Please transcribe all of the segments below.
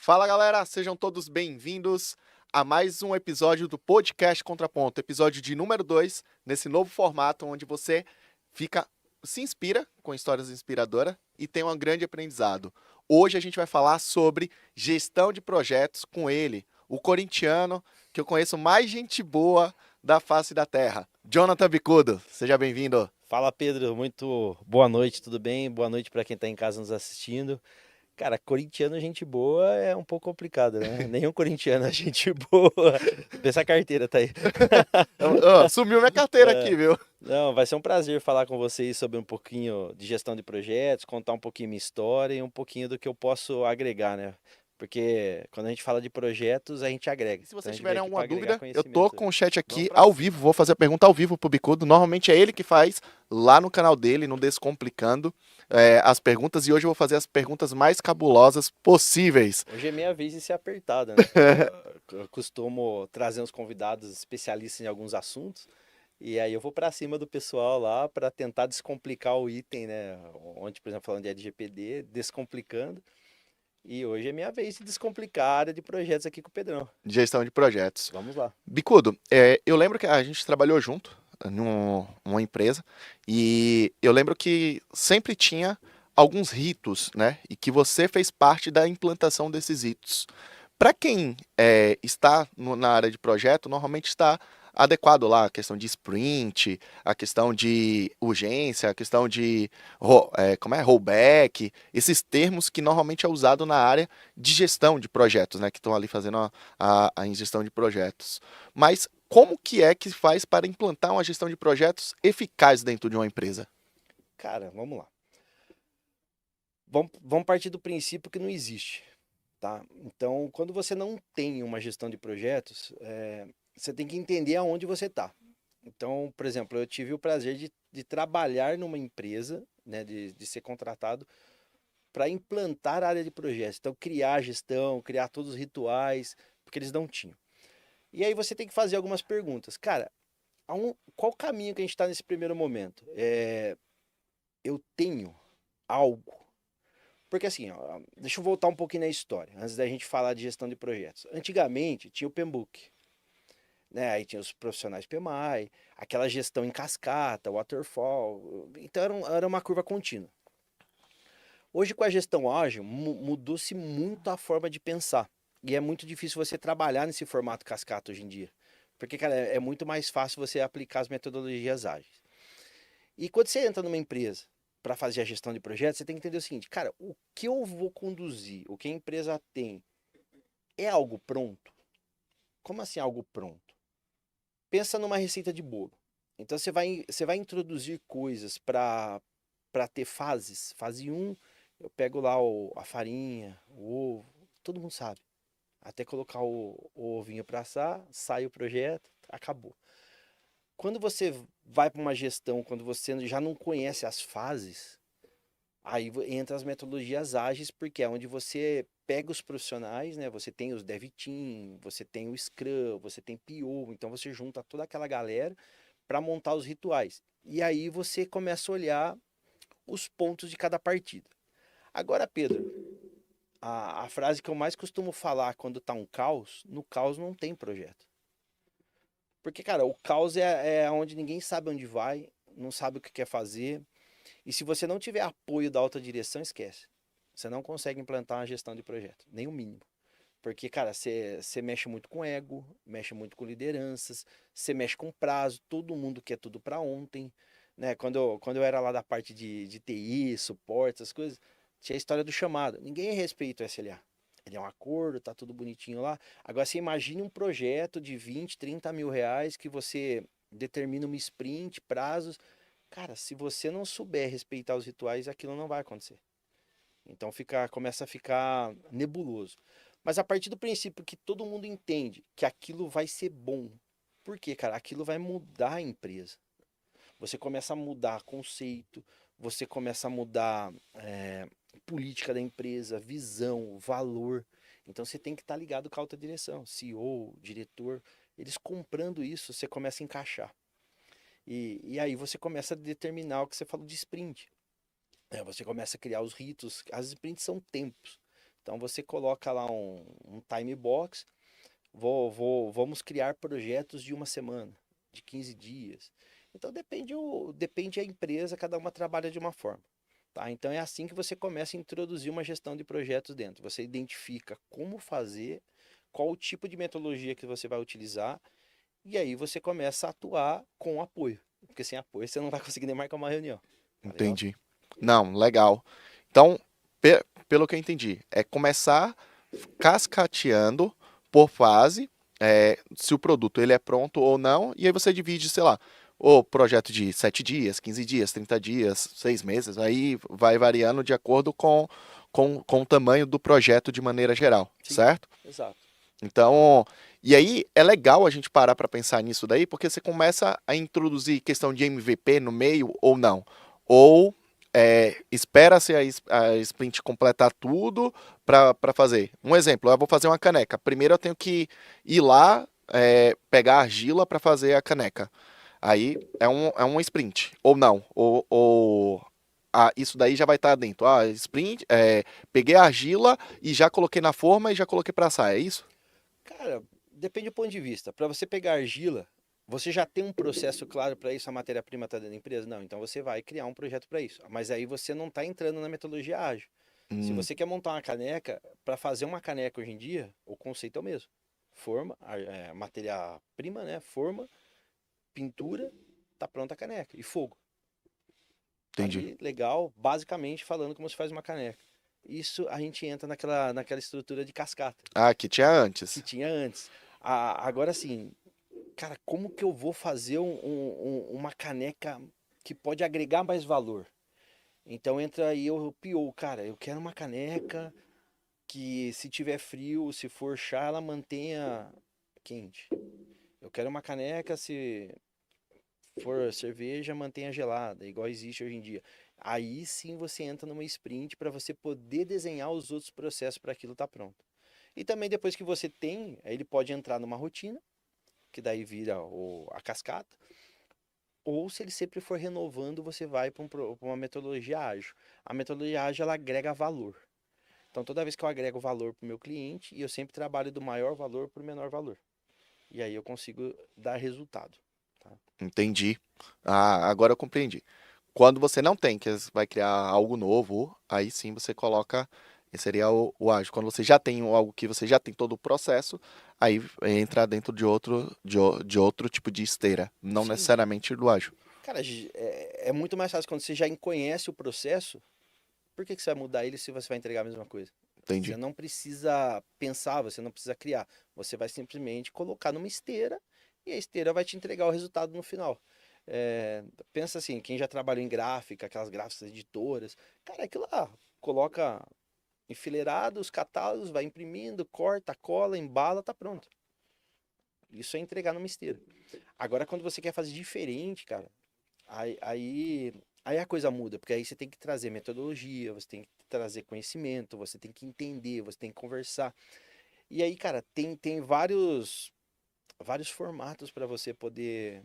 Fala galera, sejam todos bem-vindos a mais um episódio do Podcast Contraponto, episódio de número 2, nesse novo formato onde você se inspira com histórias inspiradoras e tem um grande aprendizado. Hoje a gente vai falar sobre gestão de projetos com ele, o corintiano que eu conheço mais gente boa da face da terra, Jonathan Bicudo. Seja bem-vindo. Fala Pedro, muito boa noite, tudo bem? Boa noite para quem está em casa nos assistindo. Cara, corintiano, gente boa é um pouco complicado, né? Nenhum corintiano é gente boa. Essa carteira tá aí. Sumiu minha carteira aqui, viu? Não, vai ser um prazer falar com vocês sobre um pouquinho de gestão de projetos, contar um pouquinho minha história e um pouquinho do que eu posso agregar, né? Porque quando a gente fala de projetos, a gente agrega. Se Então vocês a gente veio tiverem aqui alguma para agregar dúvida, eu tô conhecimento. com o chat aqui Vamos pra ao cima. vivo, vou fazer a pergunta ao vivo pro Bicudo. Normalmente é ele que faz lá no canal dele, no Descomplicando, as perguntas, e hoje eu vou fazer as perguntas mais cabulosas possíveis. Hoje é minha vez de ser apertada, né, cara? Eu costumo trazer uns convidados especialistas em alguns assuntos. E aí eu vou pra cima do pessoal lá para tentar descomplicar o item, né? Ontem, por exemplo, falando de LGPD, descomplicando. E hoje é minha vez de descomplicar a área de projetos aqui com o Pedrão. Gestão de projetos. Vamos lá. Bicudo, eu lembro que a gente trabalhou junto numa empresa, e eu lembro que sempre tinha alguns ritos, né? E que você fez parte da implantação desses ritos. Para quem está na área de projeto, normalmente está adequado lá a questão de sprint, a questão de urgência, a questão de rollback, esses termos que normalmente é usado na área de gestão de projetos, né, que estão ali fazendo a gestão de projetos. Mas como que é que faz para implantar uma gestão de projetos eficaz dentro de uma empresa? Cara, vamos lá. Vamos partir do princípio que não existe, tá? Então, quando você não tem uma gestão de projetos, você tem que entender aonde você está. Então, por exemplo, eu tive o prazer de trabalhar numa empresa, né, de ser contratado para implantar a área de projetos. Então, criar a gestão, criar todos os rituais, porque eles não tinham. E aí você tem que fazer algumas perguntas. Cara, qual caminho que a gente está nesse primeiro momento? Eu tenho algo. Porque assim, ó, deixa eu voltar um pouquinho na história, antes da gente falar de gestão de projetos. Antigamente tinha o PMBOK, né? Aí tinha os profissionais PMI, aquela gestão em cascata, waterfall. Então era uma curva contínua. Hoje, com a gestão ágil, mudou-se muito a forma de pensar. E é muito difícil você trabalhar nesse formato cascata hoje em dia. Porque, cara, é muito mais fácil você aplicar as metodologias ágeis. E quando você entra numa empresa para fazer a gestão de projetos, você tem que entender o seguinte, cara, o que eu vou conduzir, o que a empresa tem, é algo pronto? Como assim algo pronto? Pensa numa receita de bolo. Então você vai introduzir coisas para ter fases. Fase um, eu pego lá a farinha, o ovo, todo mundo sabe. Até colocar o ovinho para assar, sai o projeto, acabou. Quando você vai para uma gestão, quando você já não conhece as fases, aí entra as metodologias ágeis, porque é onde você pega os profissionais, né? Você tem os Dev Team, você tem o Scrum, você tem PO, então você junta toda aquela galera para montar os rituais. E aí você começa a olhar os pontos de cada partida. Agora, Pedro, a frase que eu mais costumo falar quando tá um caos, no caos não tem projeto. Porque, cara, o caos é onde ninguém sabe onde vai, não sabe o que quer fazer. E se você não tiver apoio da alta direção, esquece. Você não consegue implantar uma gestão de projeto, nem o mínimo. Porque, cara, você mexe muito com ego, mexe muito com lideranças, você mexe com prazo, todo mundo quer tudo para ontem. Né? Quando eu era lá da parte de TI, suporte, essas coisas, tinha a história do chamado. Ninguém respeita o SLA. Ele é um acordo, tá tudo bonitinho lá. Agora você imagine um projeto de 20, 30 mil reais que você determina uma sprint, prazos. Cara, se você não souber respeitar os rituais, aquilo não vai acontecer. Então começa a ficar nebuloso. Mas a partir do princípio que todo mundo entende que aquilo vai ser bom. Por quê, cara? Aquilo vai mudar a empresa. Você começa a mudar conceito, você começa a mudar política da empresa, visão, valor. Então você tem que estar ligado com a alta direção, CEO, diretor. Eles comprando isso, você começa a encaixar. E aí você começa a determinar o que você falou de sprint. Você começa a criar os ritos. As sprints são tempos. Então você coloca lá um time box, vamos criar projetos de uma semana, de 15 dias. Então depende a empresa, cada uma trabalha de uma forma. Tá? Então é assim que você começa a introduzir uma gestão de projetos dentro. Você identifica como fazer, qual o tipo de metodologia que você vai utilizar, e aí você começa a atuar com apoio. Porque sem apoio você não vai conseguir nem marcar uma reunião. Tá legal? Entendi. Não, legal. Então, pelo que eu entendi, é começar cascateando por fase, se o produto ele é pronto ou não, e aí você divide, sei lá, o projeto de 7 dias, 15 dias, 30 dias, 6 meses, aí vai variando de acordo com o tamanho do projeto de maneira geral, Sim, certo? exato. Então, e aí é legal a gente parar para pensar nisso daí, porque você começa a introduzir questão de MVP no meio ou não. Ou espera-se a sprint completar tudo para fazer. Um exemplo, eu vou fazer uma caneca. Primeiro eu tenho que ir lá, pegar a argila para fazer a caneca. Aí é um sprint, ou não. Isso daí já vai estar dentro. Sprint, peguei a argila e já coloquei na forma e já coloquei para assar, é isso? Cara, depende do ponto de vista. Para você pegar argila, você já tem um processo claro para isso, a matéria-prima está dentro da empresa? Não, então você vai criar um projeto para isso. Mas aí você não está entrando na metodologia ágil. Se Hum, você quer montar uma caneca, para fazer uma caneca hoje em dia, o conceito é o mesmo. Forma, matéria-prima, né? Forma, pintura, tá pronta a caneca. E fogo. Tá entendi. ali, legal, basicamente falando como se faz uma caneca. Isso a gente entra naquela estrutura de cascata Ah, que tinha que antes. tinha antes. Agora sim, cara, como que eu vou fazer uma caneca que pode agregar mais valor? Então entra aí o PO, cara, eu quero uma caneca que se tiver frio, se for chá, ela mantenha quente. Eu quero uma caneca, se for cerveja, mantenha gelada, igual existe hoje em dia. Aí sim você entra numa sprint para você poder desenhar os outros processos para aquilo estar pronto. E também depois que você tem, aí ele pode entrar numa rotina, que daí vira a cascata, ou se ele sempre for renovando, você vai para uma metodologia ágil. A metodologia ágil ela agrega valor. Então toda vez que eu agrego valor para o meu cliente, e eu sempre trabalho do maior valor para o menor valor. E aí eu consigo dar resultado. Tá? Entendi. Ah, agora eu compreendi. Quando você não tem, que vai criar algo novo, aí sim você coloca, esse seria o ágil. Quando você já tem algo que você já tem todo o processo, aí entra dentro de outro tipo de esteira, não Sim, necessariamente do ágil. cara, é muito mais fácil quando você já conhece o processo. Por que você vai mudar ele se você vai entregar a mesma coisa? Você Entendi. não precisa pensar, você não precisa criar. Você vai simplesmente colocar numa esteira e a esteira vai te entregar o resultado no final. Pensa assim, quem já trabalhou em gráfica, aquelas gráficas editoras, cara, aquilo lá, coloca enfileirado os catálogos, vai imprimindo, corta, cola, embala, tá pronto. Isso é entregar numa esteira. Agora, quando você quer fazer diferente, cara, Aí, aí, aí a coisa muda, porque aí você tem que trazer metodologia, você tem que trazer conhecimento, você tem que entender, você tem que conversar. E aí, cara, tem vários formatos para você poder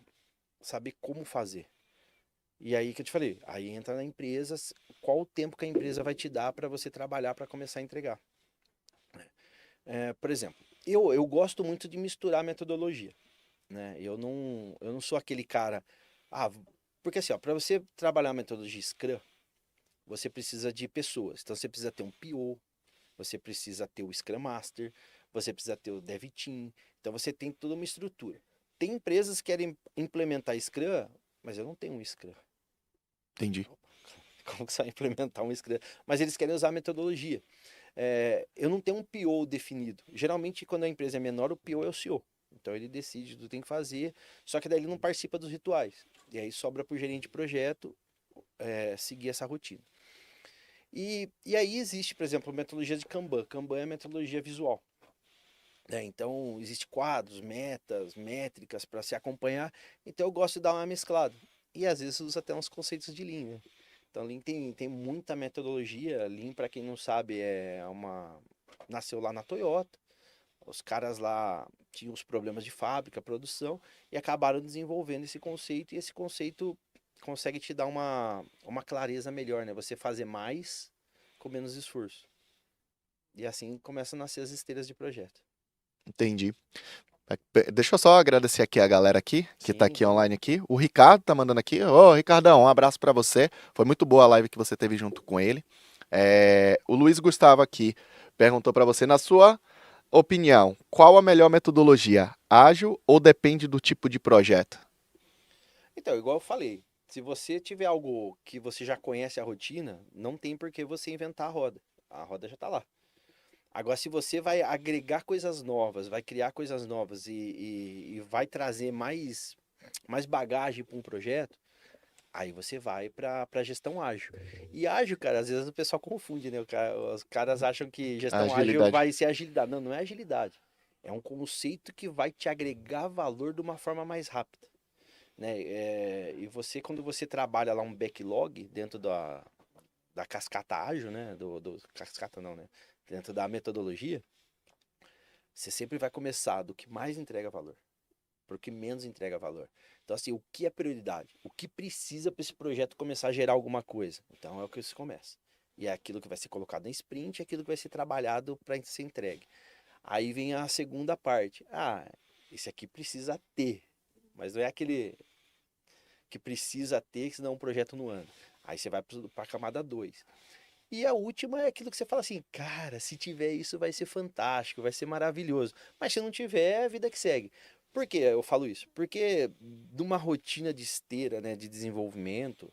saber como fazer. E aí que eu te falei, aí entra na empresa, qual o tempo que a empresa vai te dar para você trabalhar para começar a entregar. Por exemplo, eu gosto muito de misturar metodologia, né? Eu não sou aquele cara, ah, porque assim, ó, para você trabalhar a metodologia Scrum, você precisa de pessoas. Então você precisa ter um PO, você precisa ter o Scrum Master, você precisa ter o Dev Team. Então você tem toda uma estrutura. Tem empresas que querem implementar Scrum, mas eu não tenho um Scrum. Entendi. Como que você vai implementar um Scrum? Mas eles querem usar a metodologia. Eu não tenho um PO definido. Geralmente, quando a empresa é menor, o PO é o CEO. Então ele decide tudo que tem que fazer, só que daí ele não participa dos rituais. E aí sobra para o gerente de projeto seguir essa rotina. E aí existe, por exemplo, a metodologia de Kanban. Kanban é a metodologia visual. Então, existe quadros, metas, métricas para se acompanhar. Então, eu gosto de dar uma mesclada. E às vezes usa até uns conceitos de Lean. Né? Então, Lean tem muita metodologia. Lean, para quem não sabe, nasceu lá na Toyota. Os caras lá tinham os problemas de fábrica, produção, e acabaram desenvolvendo esse conceito. E esse conceito consegue te dar uma clareza melhor, né? Você fazer mais com menos esforço. E assim começam a nascer as esteiras de projeto. Entendi. Deixa eu só agradecer aqui a galera aqui, que tá Sim, aqui vamos lá. online aqui. O Ricardo tá mandando aqui. Ô, Ricardão, um abraço pra você. Foi muito boa a live que você teve junto com ele. O Luiz Gustavo aqui perguntou pra você, na sua opinião, qual a melhor metodologia? Ágil ou depende do tipo de projeto? Então, igual eu falei, se você tiver algo que você já conhece a rotina, não tem por que você inventar a roda. A roda já está lá. Agora, se você vai agregar coisas novas, vai criar coisas novas e vai trazer mais bagagem para um projeto, aí você vai para a gestão ágil. E ágil, cara, às vezes o pessoal confunde, né? Os caras acham que gestão ágil Agilidade. vai ser agilidade. Não, não é agilidade. É um conceito que vai te agregar valor de uma forma mais rápida, né? E você, quando você trabalha lá um backlog dentro da cascata ágil, né? Cascata não, né? Dentro da metodologia, você sempre vai começar do que mais entrega valor, para o que menos entrega valor. Então, assim, o que é prioridade? O que precisa para esse projeto começar a gerar alguma coisa? Então, é o que você começa. E é aquilo que vai ser colocado em sprint, é aquilo que vai ser trabalhado para ser entregue. Aí vem a segunda parte. Ah, esse aqui precisa ter, mas não é aquele que precisa ter, senão um projeto no ano. Aí você vai para a camada 2. E a última é aquilo que você fala assim, cara, se tiver isso vai ser fantástico, vai ser maravilhoso. Mas se não tiver, é a vida que segue. Por que eu falo isso? Porque numa rotina de esteira, né, de desenvolvimento,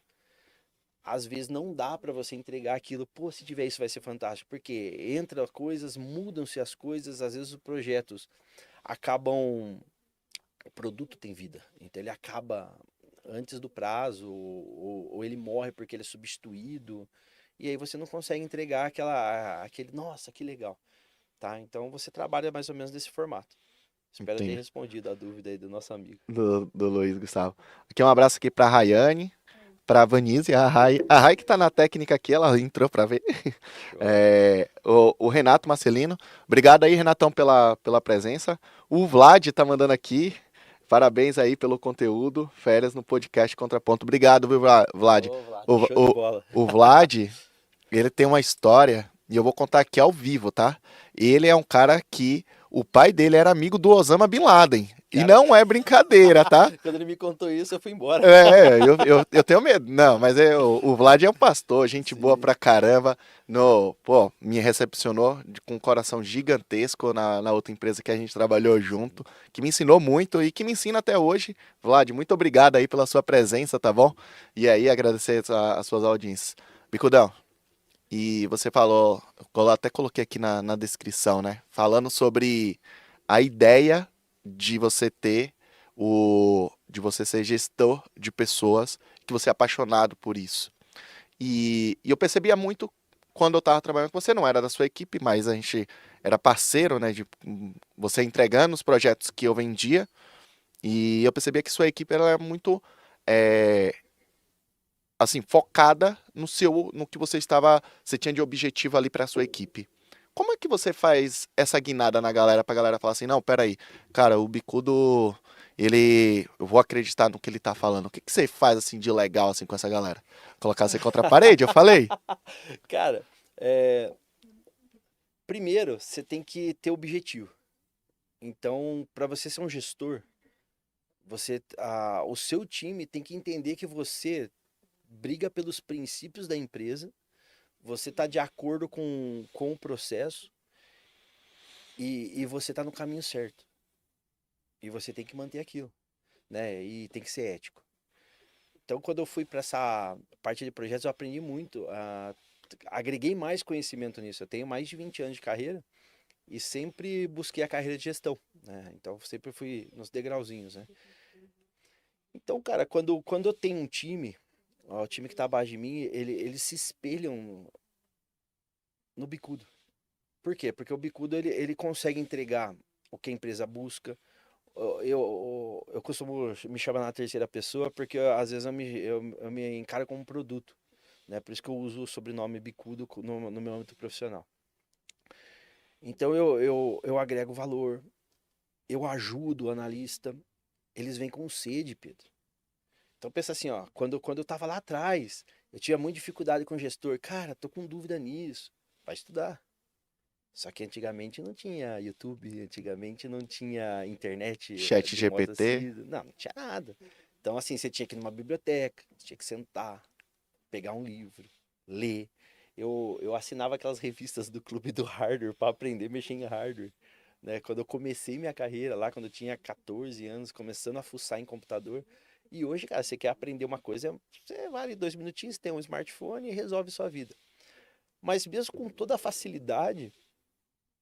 às vezes não dá para você entregar aquilo, pô, se tiver isso vai ser fantástico, porque entra coisas, mudam-se as coisas, às vezes os projetos acabam, o produto tem vida, então ele acaba antes do prazo, ou ele morre porque ele é substituído, e aí você não consegue entregar aquele, nossa, que legal, tá? Então você trabalha mais ou menos desse formato. Espero ter Entendi. respondido a dúvida aí do nosso amigo. Do Luiz Gustavo. Aqui um abraço aqui pra Rayane, pra Vanise, a Rai que tá na técnica aqui, ela entrou pra ver. Show. O Renato Marcelino. Obrigado aí, Renatão, pela presença. O Vlad tá mandando aqui. Parabéns aí pelo conteúdo. Férias no podcast Contraponto. Obrigado, viu, Vlad? Ô, Vlad, O, show de o, bola. o Vlad, ele tem uma história, e eu vou contar aqui ao vivo, tá? Ele é um cara que o pai dele era amigo do Osama Bin Laden. E Cara, não é brincadeira, tá? quando ele me contou isso, eu fui embora. Eu tenho medo. Não, mas o Vlad é um pastor, gente boa Sim. pra caramba. No, pô, me recepcionou com um coração gigantesco na outra empresa que a gente trabalhou Sim. junto, que me ensinou muito e que me ensina até hoje. Vlad, muito obrigado aí pela sua presença, tá bom? E aí, agradecer as suas audiências. Bicudão, e você falou, eu até coloquei aqui na descrição, né? Falando sobre a ideia de você ter de você ser gestor de pessoas, que você é apaixonado por isso. E eu percebia muito quando eu estava trabalhando com você, não era da sua equipe, mas a gente era parceiro, né? De você entregando os projetos que eu vendia, e eu percebia que sua equipe ela é muito é, assim, focada no que você tinha de objetivo ali para sua equipe. Como é que você faz essa guinada na galera pra galera falar assim, não, peraí, cara, o Bicudo, eu vou acreditar no que ele tá falando. O que que você faz assim de legal assim com essa galera? Colocar você contra a parede, eu falei? Cara, primeiro você tem que ter objetivo. Então, para você ser um gestor, o seu time tem que entender que você briga pelos princípios da empresa, você está de acordo com o processo e você está no caminho certo. E você tem que manter aquilo, né? E tem que ser ético. Então, quando eu fui para essa parte de projetos, eu aprendi muito. Agreguei mais conhecimento nisso. Eu tenho mais de 20 anos de carreira e sempre busquei a carreira de gestão, né? Então, sempre fui nos degrauzinhos, né? Então, cara, quando eu tenho um time, ó, o time que tá abaixo de mim, eles se espelham no bicudo. Por quê? Porque o bicudo ele consegue entregar o que a empresa busca. Eu costumo me chamar na terceira pessoa porque às vezes eu me encaro como um produto, né? Por isso que eu uso o sobrenome bicudo no meu âmbito profissional. Então eu agrego valor, eu ajudo o analista, eles vêm com sede, Pedro. Então pensa assim, ó, quando eu tava lá atrás, eu tinha muita dificuldade com o gestor. Cara, tô com dúvida nisso. Vai estudar. Só que antigamente não tinha YouTube, antigamente não tinha internet Chat de modo GPT. assim, não tinha nada. Então, assim, você tinha que ir numa biblioteca, você tinha que sentar, pegar um livro, ler. Eu assinava aquelas revistas do Clube do Hardware para aprender a mexer em hardware. Né? Quando eu comecei minha carreira lá, quando eu tinha 14 anos, começando a fuçar em computador. E hoje, cara, você quer aprender uma coisa, você vai ali 2 minutinhos, tem um smartphone e resolve sua vida. Mas mesmo com toda a facilidade,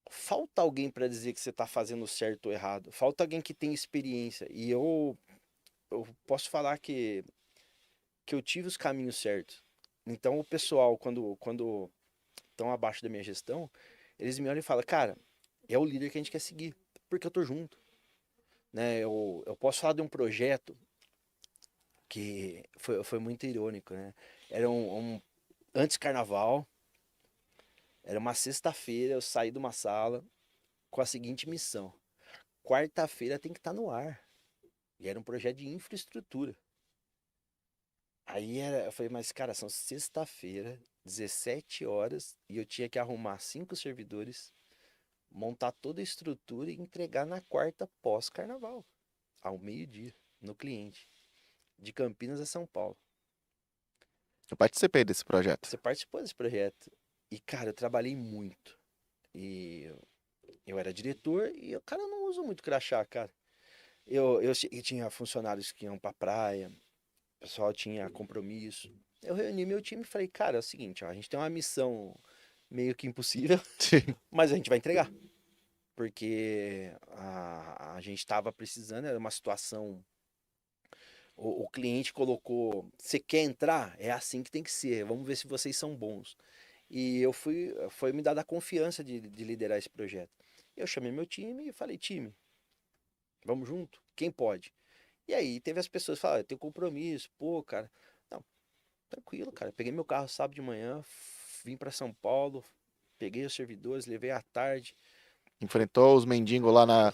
falta alguém para dizer que você está fazendo certo ou errado. Falta alguém que tem experiência. E eu posso falar que eu tive os caminhos certos. Então o pessoal, quando estão abaixo da minha gestão, eles me olham e falam, cara, é o líder que a gente quer seguir, porque eu tô junto. Né? Eu posso falar de um projeto que foi muito irônico, né? Era antes carnaval, era uma sexta-feira, eu saí de uma sala com a seguinte missão: quarta-feira tem que estar no ar. E era um projeto de infraestrutura. Eu falei, mas cara, são sexta-feira, 17 horas, e eu tinha que arrumar 5 servidores, montar toda a estrutura e entregar na quarta pós-carnaval, ao meio-dia, no cliente, de Campinas a São Paulo. Eu participei desse projeto. Você participou desse projeto. E, cara, eu trabalhei muito. E eu era diretor e eu, cara, eu não uso muito crachá, cara. Eu tinha funcionários que iam pra praia, o pessoal tinha compromisso. Eu reuni meu time e falei, cara, é o seguinte, ó, a gente tem uma missão meio que impossível, mas a gente vai entregar. Porque a gente estava precisando, era uma situação. O cliente colocou, você quer entrar? É assim que tem que ser, vamos ver se vocês são bons. E foi me dada a confiança de liderar esse projeto. Eu chamei meu time e falei, time, vamos junto? Quem pode? E aí teve as pessoas que falaram, eu tenho compromisso, pô, cara. Não, tranquilo, cara. Peguei meu carro sábado de manhã, vim para São Paulo, peguei os servidores, levei à tarde, Enfrentou os mendigos lá na.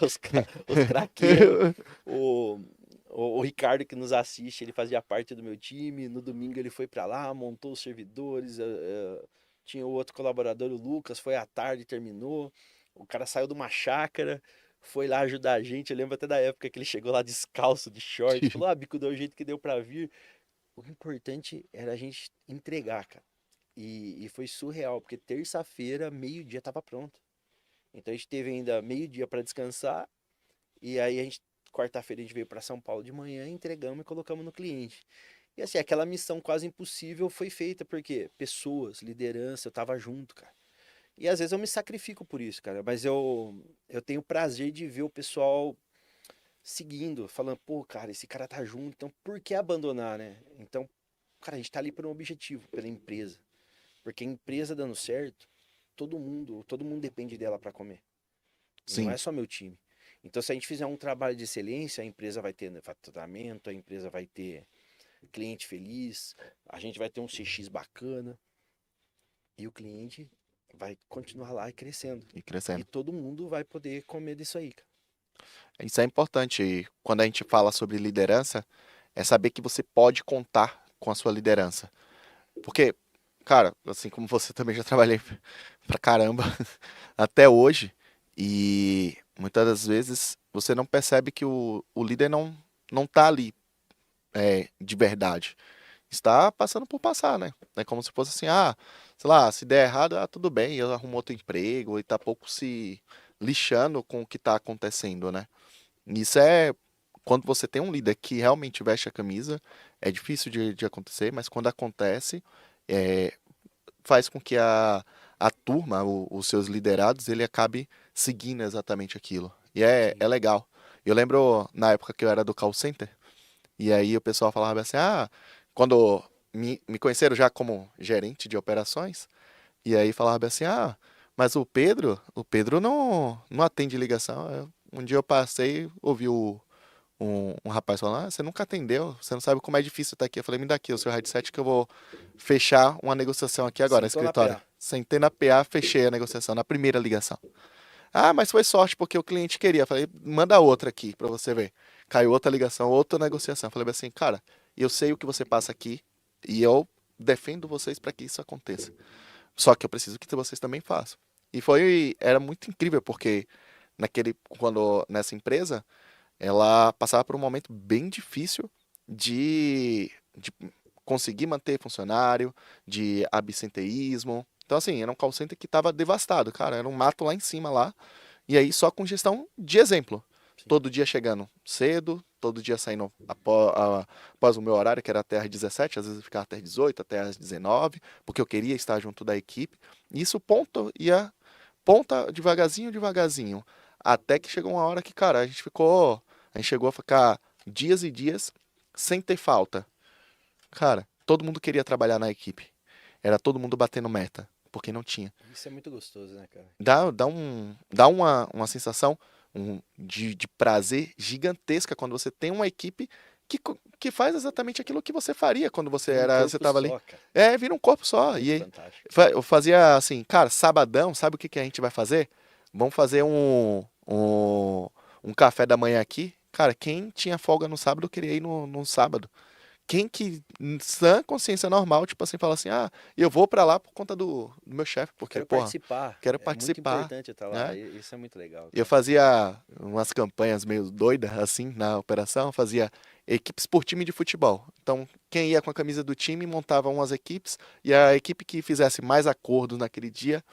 os craqueiros, o, o Ricardo que nos assiste, ele fazia parte do meu time. No domingo ele foi para lá, montou os servidores. Tinha o outro colaborador, o Lucas, foi à tarde, terminou. O cara saiu de uma chácara, foi lá ajudar a gente. Eu lembro até da época que ele chegou lá descalço, de short, falou: Ah, Bico, deu o jeito que deu para vir. O importante era a gente entregar, cara. E foi surreal, porque terça-feira, meio-dia, tava pronto. Então a gente teve ainda meio-dia para descansar. E aí quarta-feira a gente veio para São Paulo de manhã, entregamos e colocamos no cliente. E assim, aquela missão quase impossível foi feita porque pessoas, liderança, eu tava junto, cara. E às vezes eu me sacrifico por isso, cara, mas eu tenho prazer de ver o pessoal seguindo, falando, pô, cara, esse cara tá junto, então por que abandonar, né? Então, cara, a gente tá ali por um objetivo, pela empresa. Porque a empresa dando certo, todo mundo depende dela para comer. E não Sim. é só meu time. Então, se a gente fizer um trabalho de excelência, a empresa vai ter faturamento, a empresa vai ter cliente feliz, a gente vai ter um CX bacana e o cliente vai continuar lá e crescendo. E E crescendo. todo mundo vai poder comer disso aí, cara. Isso é importante. E quando a gente fala sobre liderança, é saber que você pode contar com a sua liderança. Porque, cara, assim como você também já trabalhei pra caramba até hoje, e muitas das vezes você não percebe que o líder não tá ali de verdade. Está passando por passar, né? É como se fosse assim, sei lá, se der errado, tudo bem, eu arrumo outro emprego e tá pouco se lixando com o que tá acontecendo, né? Isso é quando você tem um líder que realmente veste a camisa, é difícil de acontecer, mas quando acontece, é, faz com que a turma, os seus liderados, ele acabe seguindo exatamente aquilo. E é Sim. legal. Eu lembro na época que eu era do call center, e aí o pessoal falava assim, quando me conheceram já como gerente de operações, e aí falava assim, mas o Pedro não atende ligação. Um dia eu passei, ouvi um rapaz falando, você nunca atendeu, você não sabe como é difícil estar aqui. Eu falei, me dá aqui o seu headset que eu vou fechar uma negociação aqui agora no Sentou na escritório. PA. Sentei na PA, fechei a negociação na primeira ligação. Mas foi sorte porque o cliente queria. Eu falei, manda outra aqui pra você ver. Caiu outra ligação, outra negociação. Eu falei assim, cara, eu sei o que você passa aqui e eu defendo vocês para que isso aconteça. Só que eu preciso que vocês também façam. E era muito incrível, porque nessa empresa, ela passava por um momento bem difícil de conseguir manter funcionário, de absenteísmo. Então, assim, era um call center que estava devastado, cara. Era um mato lá em cima lá. E aí só com gestão de exemplo. Sim. Todo dia chegando cedo, todo dia saindo após o meu horário, que era até às 17, às vezes eu ficava até às 18, até às 19, porque eu queria estar junto da equipe. E isso ponta devagarzinho, devagarzinho. Até que chegou uma hora que, cara, a gente chegou a ficar dias e dias sem ter falta. Cara, todo mundo queria trabalhar na equipe. Era todo mundo batendo meta, porque não tinha. Isso é muito gostoso, né, cara? Dá uma sensação de prazer gigantesca quando você tem uma equipe que faz exatamente aquilo que você faria quando Vira um você corpo tava ali. só, cara. É, vira um corpo só. E Muito aí, fantástico. eu fazia assim, cara, sabadão, sabe o que que a gente vai fazer? Vamos fazer um café da manhã aqui. Cara, quem tinha folga no sábado queria ir no sábado. Quem que, em sã consciência normal, tipo assim, fala assim, ah, eu vou pra lá por conta do meu chefe, porque, Quero porra, participar. quero É muito participar, importante estar lá. né? Isso é muito legal, Eu cara. fazia umas campanhas meio doidas, assim, na operação, fazia equipes por time de futebol. Então, quem ia com a camisa do time montava umas equipes, e a equipe que fizesse mais acordos naquele dia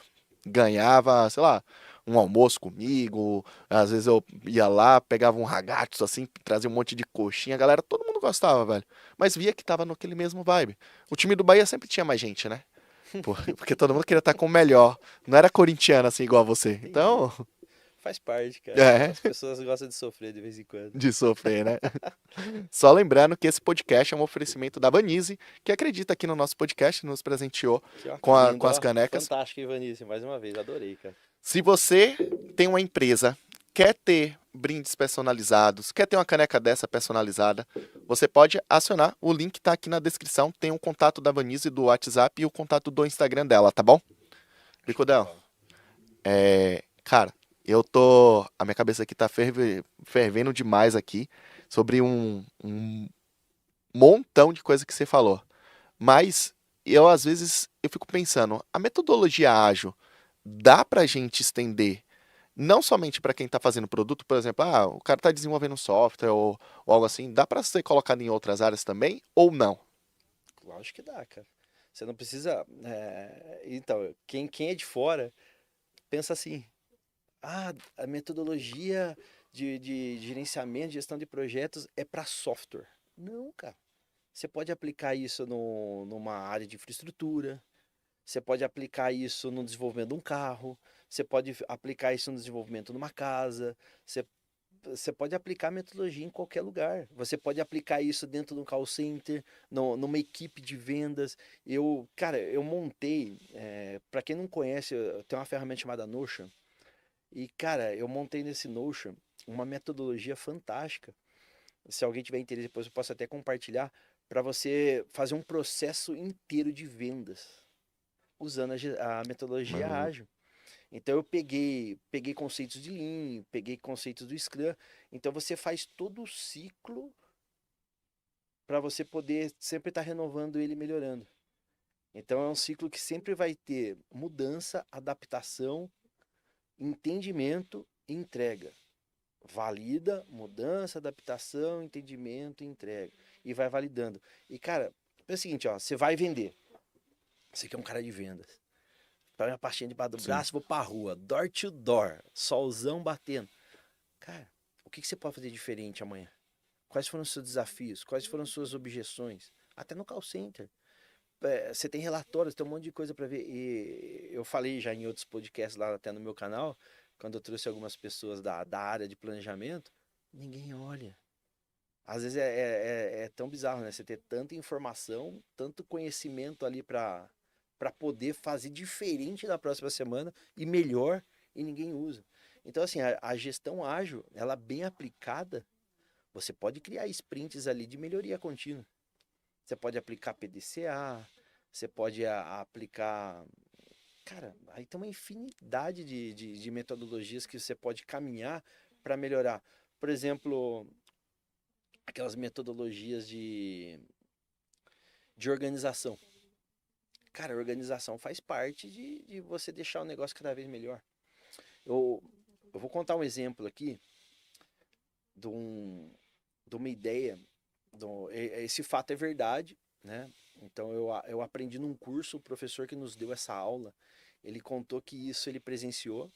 ganhava, sei lá, um almoço comigo. Às vezes eu ia lá, pegava um ragazzo assim, trazia um monte de coxinha. A galera, todo mundo gostava, velho. Mas via que tava naquele mesmo vibe. O time do Bahia sempre tinha mais gente, né? Porque todo mundo queria estar com o melhor. Não era corintiano assim igual você. Entendi. Então, Faz parte, cara. é, As pessoas gostam de sofrer de vez em quando. de sofrer, né? Só lembrando que esse podcast é um oferecimento da Vanise, que acredita aqui no nosso podcast, nos presenteou Que ó, com lindo, as ó. canecas. Fantástico, Ivanice. Mais uma vez, adorei, cara. Se você tem uma empresa, quer ter brindes personalizados, quer ter uma caneca dessa personalizada, você pode acionar. O link está aqui na descrição. Tem o contato da Vanise do WhatsApp e o contato do Instagram dela, tá bom? Show de Bicudão, bola. cara, a minha cabeça aqui tá fervendo demais aqui sobre um montão de coisa que você falou. Mas às vezes, eu fico pensando, a metodologia ágil dá pra gente estender não somente para quem está fazendo produto, por exemplo, o cara está desenvolvendo um software ou algo assim, dá para ser colocado em outras áreas também ou não? Lógico que dá, cara. Você não precisa. Então, quem é de fora pensa assim: ah, a metodologia de gerenciamento, de gestão de projetos é para software. Não, cara. Você pode aplicar isso numa área de infraestrutura, você pode aplicar isso no desenvolvimento de um carro, você pode aplicar isso no desenvolvimento de uma casa, você, você pode aplicar metodologia em qualquer lugar. Você pode aplicar isso dentro de um call center, numa equipe de vendas. Cara, eu montei, para quem não conhece, eu tenho uma ferramenta chamada Notion. E, cara, eu montei nesse Notion uma metodologia fantástica. Se alguém tiver interesse, depois eu posso até compartilhar para você fazer um processo inteiro de vendas usando a metodologia Hum, ágil. Então eu peguei conceitos de Lean, peguei conceitos do Scrum. Então você faz todo o ciclo para você poder sempre estar renovando ele e melhorando. Então é um ciclo que sempre vai ter mudança, adaptação, entendimento e entrega. Valida, mudança, adaptação, entendimento e entrega. E vai validando. E, cara, é o seguinte, ó, você vai vender. Você que é um cara de vendas. Pega uma pastinha debaixo do sim, braço, vou pra rua, door to door, solzão batendo. Cara, o que você pode fazer diferente amanhã? Quais foram os seus desafios? Quais foram as suas objeções? Até no call center. Você tem relatórios, tem um monte de coisa para ver. E eu falei já em outros podcasts lá até no meu canal, quando eu trouxe algumas pessoas da área de planejamento, ninguém olha. Às vezes é tão bizarro, né? Você ter tanta informação, tanto conhecimento ali para poder fazer diferente na próxima semana e melhor e ninguém usa. Então, assim, a gestão ágil, ela bem aplicada, você pode criar sprints ali de melhoria contínua. Você pode aplicar PDCA, você pode aplicar. Cara, aí tem uma infinidade de metodologias que você pode caminhar para melhorar. Por exemplo, aquelas metodologias de organização. Cara, a organização faz parte de você deixar o negócio cada vez melhor. Eu, eu vou contar um exemplo aqui de, de uma ideia. Esse fato é verdade, né? Então eu aprendi num curso, o professor que nos deu essa aula, ele contou que isso ele presenciou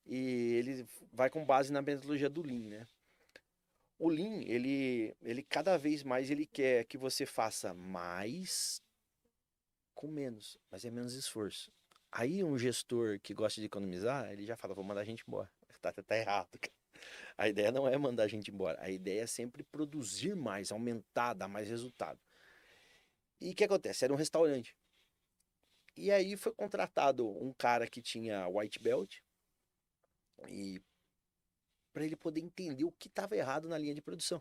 e ele vai com base na metodologia do Lean, né? O Lean, ele cada vez mais ele quer que você faça mais com menos, mas é menos esforço. Aí um gestor que gosta de economizar, ele já fala, vou mandar a gente embora. Tá errado, cara. A ideia não é mandar a gente embora. A ideia é sempre produzir mais, aumentar, dar mais resultado. E o que acontece? Era um restaurante. E aí foi contratado um cara que tinha white belt e para ele poder entender o que estava errado na linha de produção.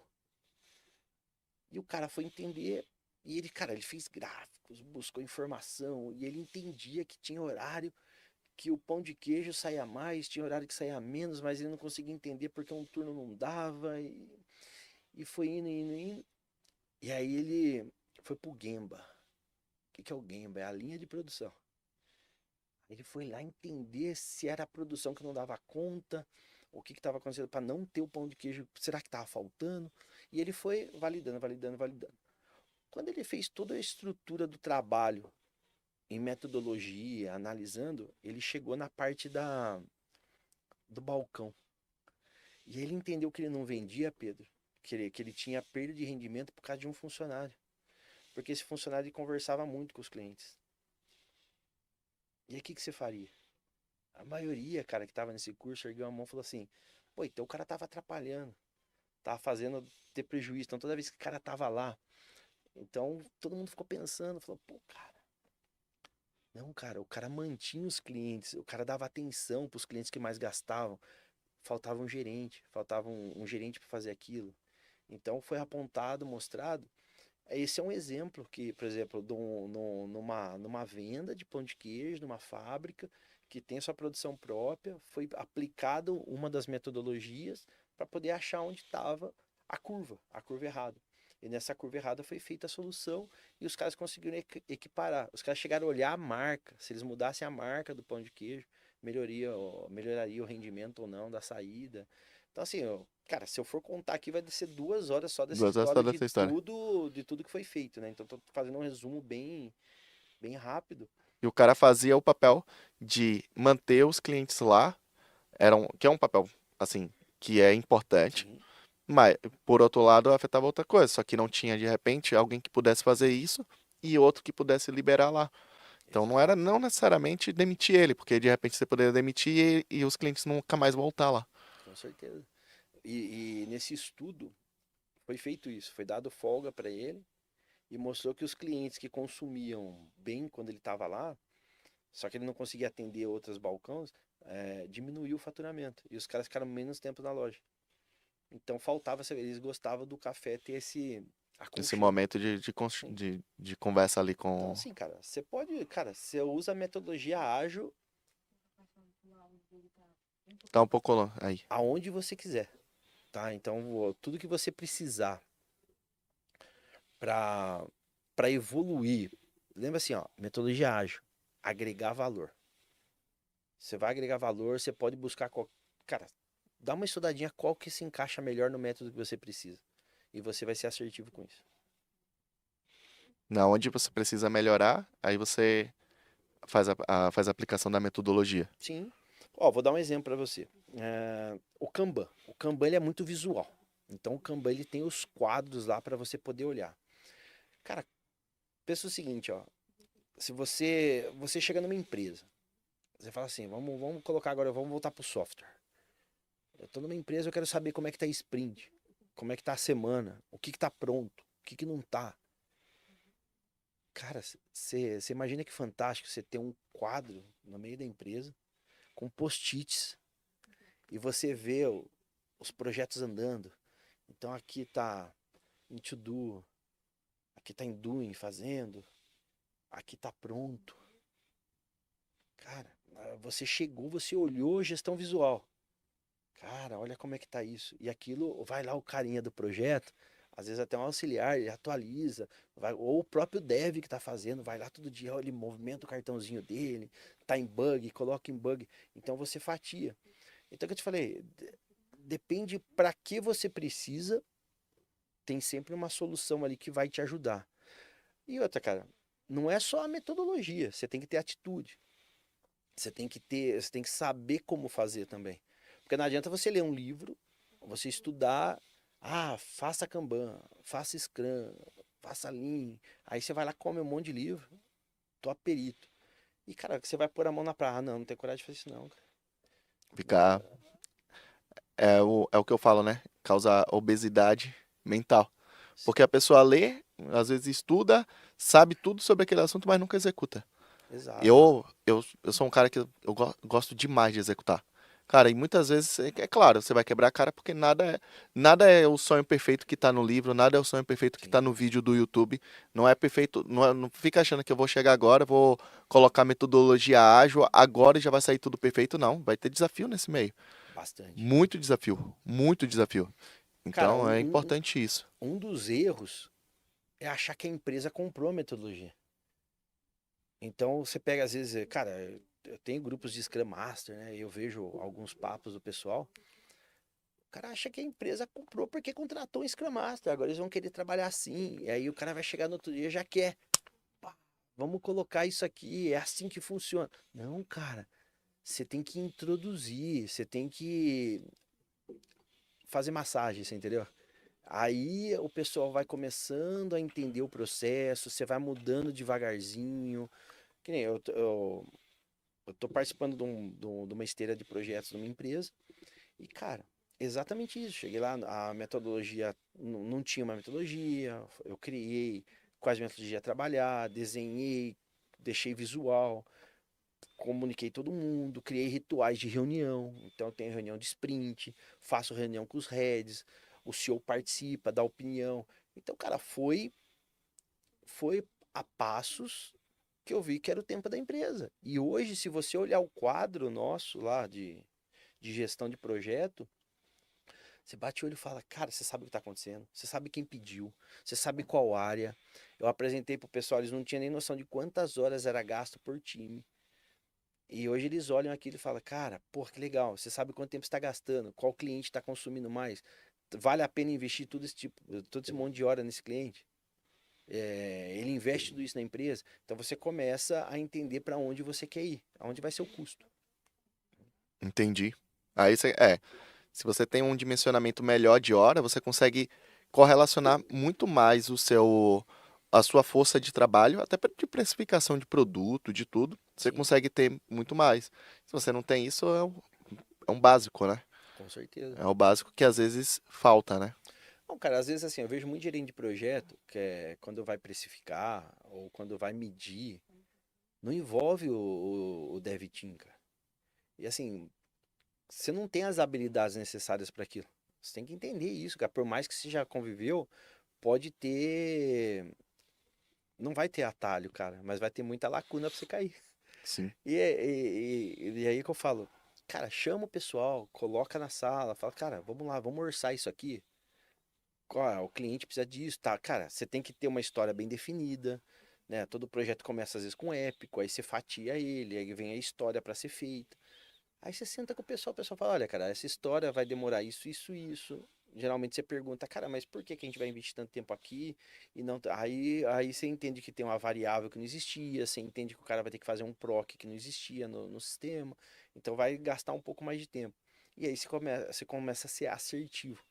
E o cara foi entender e ele, cara, ele fez gráficos, buscou informação e ele entendia que tinha horário que o pão de queijo saía mais, tinha horário que saía menos, mas ele não conseguia entender porque um turno não dava e foi indo, indo, indo. E aí ele foi pro Gemba. O que é o Gemba? É a linha de produção. Ele foi lá entender se era a produção que não dava conta, o que estava acontecendo para não ter o pão de queijo, será que estava faltando? E ele foi validando, validando, validando. Quando ele fez toda a estrutura do trabalho em metodologia, analisando, ele chegou na parte do balcão. E ele entendeu que ele não vendia, Pedro, que ele tinha perda de rendimento por causa de um funcionário. Porque esse funcionário conversava muito com os clientes. E aí o que você faria? A maioria, cara, que tava nesse curso, ergueu a mão e falou assim: pô, então o cara tava atrapalhando, tava fazendo ter prejuízo. Então toda vez que o cara tava lá, então todo mundo ficou pensando, falou: pô, cara, não, cara, o cara mantinha os clientes, o cara dava atenção pros clientes que mais gastavam. Faltava um gerente, faltava um gerente para fazer aquilo. Então foi apontado, mostrado. Esse é um exemplo que, por exemplo, numa venda de pão de queijo, numa fábrica que tem sua produção própria, foi aplicado uma das metodologias para poder achar onde estava a curva errada. E nessa curva errada foi feita a solução e os caras conseguiram equiparar. Os caras chegaram a olhar a marca, se eles mudassem a marca do pão de queijo, melhoraria o rendimento ou não da saída. Então, assim, cara, se eu for contar aqui, vai ser 2 horas só dessa 2 horas história toda essa história. de tudo que foi feito, né? Então, tô fazendo um resumo bem rápido. E o cara fazia o papel de manter os clientes lá, que é um papel, assim, que é importante, Sim, mas, por outro lado, afetava outra coisa, só que não tinha, de repente, alguém que pudesse fazer isso e outro que pudesse liberar lá. Então não era exato, não necessariamente demitir ele, porque de repente você poderia demitir e os clientes nunca mais voltar lá. com certeza. E nesse estudo foi feito isso, foi dado folga para ele e mostrou que os clientes que consumiam bem quando ele estava lá, só que ele não conseguia atender outros balcões, diminuiu o faturamento e os caras ficaram menos tempo na loja. Então faltava, eles gostavam do café ter esse Esse aconchego. momento Sim. de conversa ali Então, com. assim, cara, você pode, cara, você usa a metodologia ágil Tá um pouco aí. aonde você quiser, tá? Então, tudo que você precisar para evoluir, lembra assim, ó, metodologia ágil, agregar valor. Você vai agregar valor, você pode buscar cara, dá uma estudadinha qual que se encaixa melhor no método que você precisa. E você vai ser assertivo com isso. Na onde você precisa melhorar, aí você faz a aplicação da metodologia. Sim. Ó, vou dar um exemplo para você. O Kanban. O Kanban ele é muito visual. Então o Kanban ele tem os quadros lá para você poder olhar. Cara, pensa o seguinte, ó. Se você chega numa empresa, você fala assim, vamos colocar agora, vamos voltar pro software. Eu tô numa empresa, eu quero saber como é que tá a sprint, como é que tá a semana, o que que tá pronto, o que que não tá. Cara, você imagina que fantástico você ter um quadro no meio da empresa com post-its e você vê os projetos andando. Então aqui tá em to do, aqui tá em doing, fazendo, aqui tá pronto. Cara, você chegou, você olhou gestão visual. Cara, olha como é que tá isso. E aquilo, vai lá o carinha do projeto, Às vezes até um auxiliar, ele atualiza, ou o próprio dev que está fazendo, vai lá todo dia, ele movimenta o cartãozinho dele, tá em bug, coloca em bug. Então você fatia. Então, o que eu te falei, depende para que você precisa, tem sempre uma solução ali que vai te ajudar. E outra, cara, não é só a metodologia, você tem que ter atitude. Você tem que saber como fazer também. Porque não adianta você ler um livro, você estudar, faça Kanban, faça Scrum, faça Lean. Aí você vai lá, come um monte de livro, tô perito. E, cara, você vai pôr a mão na praia. Ah, não, não tenho coragem de fazer isso não, cara. Ficar. É o que eu falo, né? Causa obesidade mental. Porque a pessoa lê, às vezes estuda, sabe tudo sobre aquele assunto, mas nunca executa. Exato. Eu sou um cara que gosto demais de executar. Cara, e muitas vezes, é claro, você vai quebrar a cara porque nada é o sonho perfeito que tá no livro, nada é o sonho perfeito que Sim. tá no vídeo do YouTube. Não é perfeito, não fica achando que eu vou chegar agora, vou colocar metodologia ágil agora e já vai sair tudo perfeito, não. Vai ter desafio nesse meio. Bastante. Muito desafio, muito desafio. Cara, Então é importante isso. um dos erros é achar que a empresa comprou a metodologia. Então você pega às vezes, cara, eu tenho grupos de Scrum Master, né? Eu vejo alguns papos do pessoal. O cara acha que a empresa comprou porque contratou um Scrum Master. Agora eles vão querer trabalhar assim. E aí o cara vai chegar no outro dia e já quer. Pá, vamos colocar isso aqui, é assim que funciona. Não, cara. Você tem que introduzir, você tem que fazer massagem, você entendeu? Aí o pessoal vai começando a entender o processo, você vai mudando devagarzinho. Que nem eu tô participando de uma esteira de projetos numa empresa. E, cara, exatamente isso. Cheguei lá, a metodologia, não tinha uma metodologia, eu criei quais metodologias ia trabalhar, desenhei, deixei visual, comuniquei todo mundo, criei rituais de reunião. Então, eu tenho reunião de sprint, faço reunião com os heads, o CEO participa, dá opinião. Então, cara, foi a passos que eu vi que era o tempo da empresa. E hoje, se você olhar o quadro nosso lá de gestão de projeto, você bate o olho e fala, cara, você sabe o que está acontecendo, você sabe quem pediu, você sabe qual área. Eu apresentei pro pessoal, eles não tinham nem noção de quantas horas era gasto por time. E hoje eles olham aquilo e falam, cara, pô, que legal, você sabe quanto tempo você está gastando, qual cliente está consumindo mais, vale a pena investir todo esse monte de hora nesse cliente? Ele investe tudo isso na empresa, então você começa a entender para onde você quer ir, aonde vai ser o custo. Entendi. Aí se você tem um dimensionamento melhor de hora, você consegue correlacionar muito mais a sua força de trabalho, até de precificação de produto, de tudo. Você Sim, consegue ter muito mais. Se você não tem isso, é um básico, né? com certeza. É o básico que às vezes falta, né? Bom, cara, às vezes assim, eu vejo muito gerente de projeto, que é quando vai precificar ou quando vai medir, não envolve o dev team, cara. E assim, você não tem as habilidades necessárias para aquilo. Você tem que entender isso, cara. Por mais que você já conviveu, pode ter. Não vai ter atalho, cara, mas vai ter muita lacuna pra você cair. Sim. E aí que eu falo, cara, chama o pessoal, coloca na sala, fala, cara, vamos lá, vamos orçar isso aqui. O cliente precisa disso, tá? Cara, você tem que ter uma história bem definida, né? Todo projeto começa às vezes com épico, aí você fatia ele, aí vem a história para ser feita. Aí você senta com o pessoal fala, olha, cara, essa história vai demorar isso, isso, isso. Geralmente você pergunta, cara, mas por que que a gente vai investir tanto tempo aqui e não. Aí você entende que tem uma variável que não existia, você entende que o cara vai ter que fazer um PROC que não existia no sistema, então vai gastar um pouco mais de tempo. E aí você começa a ser assertivo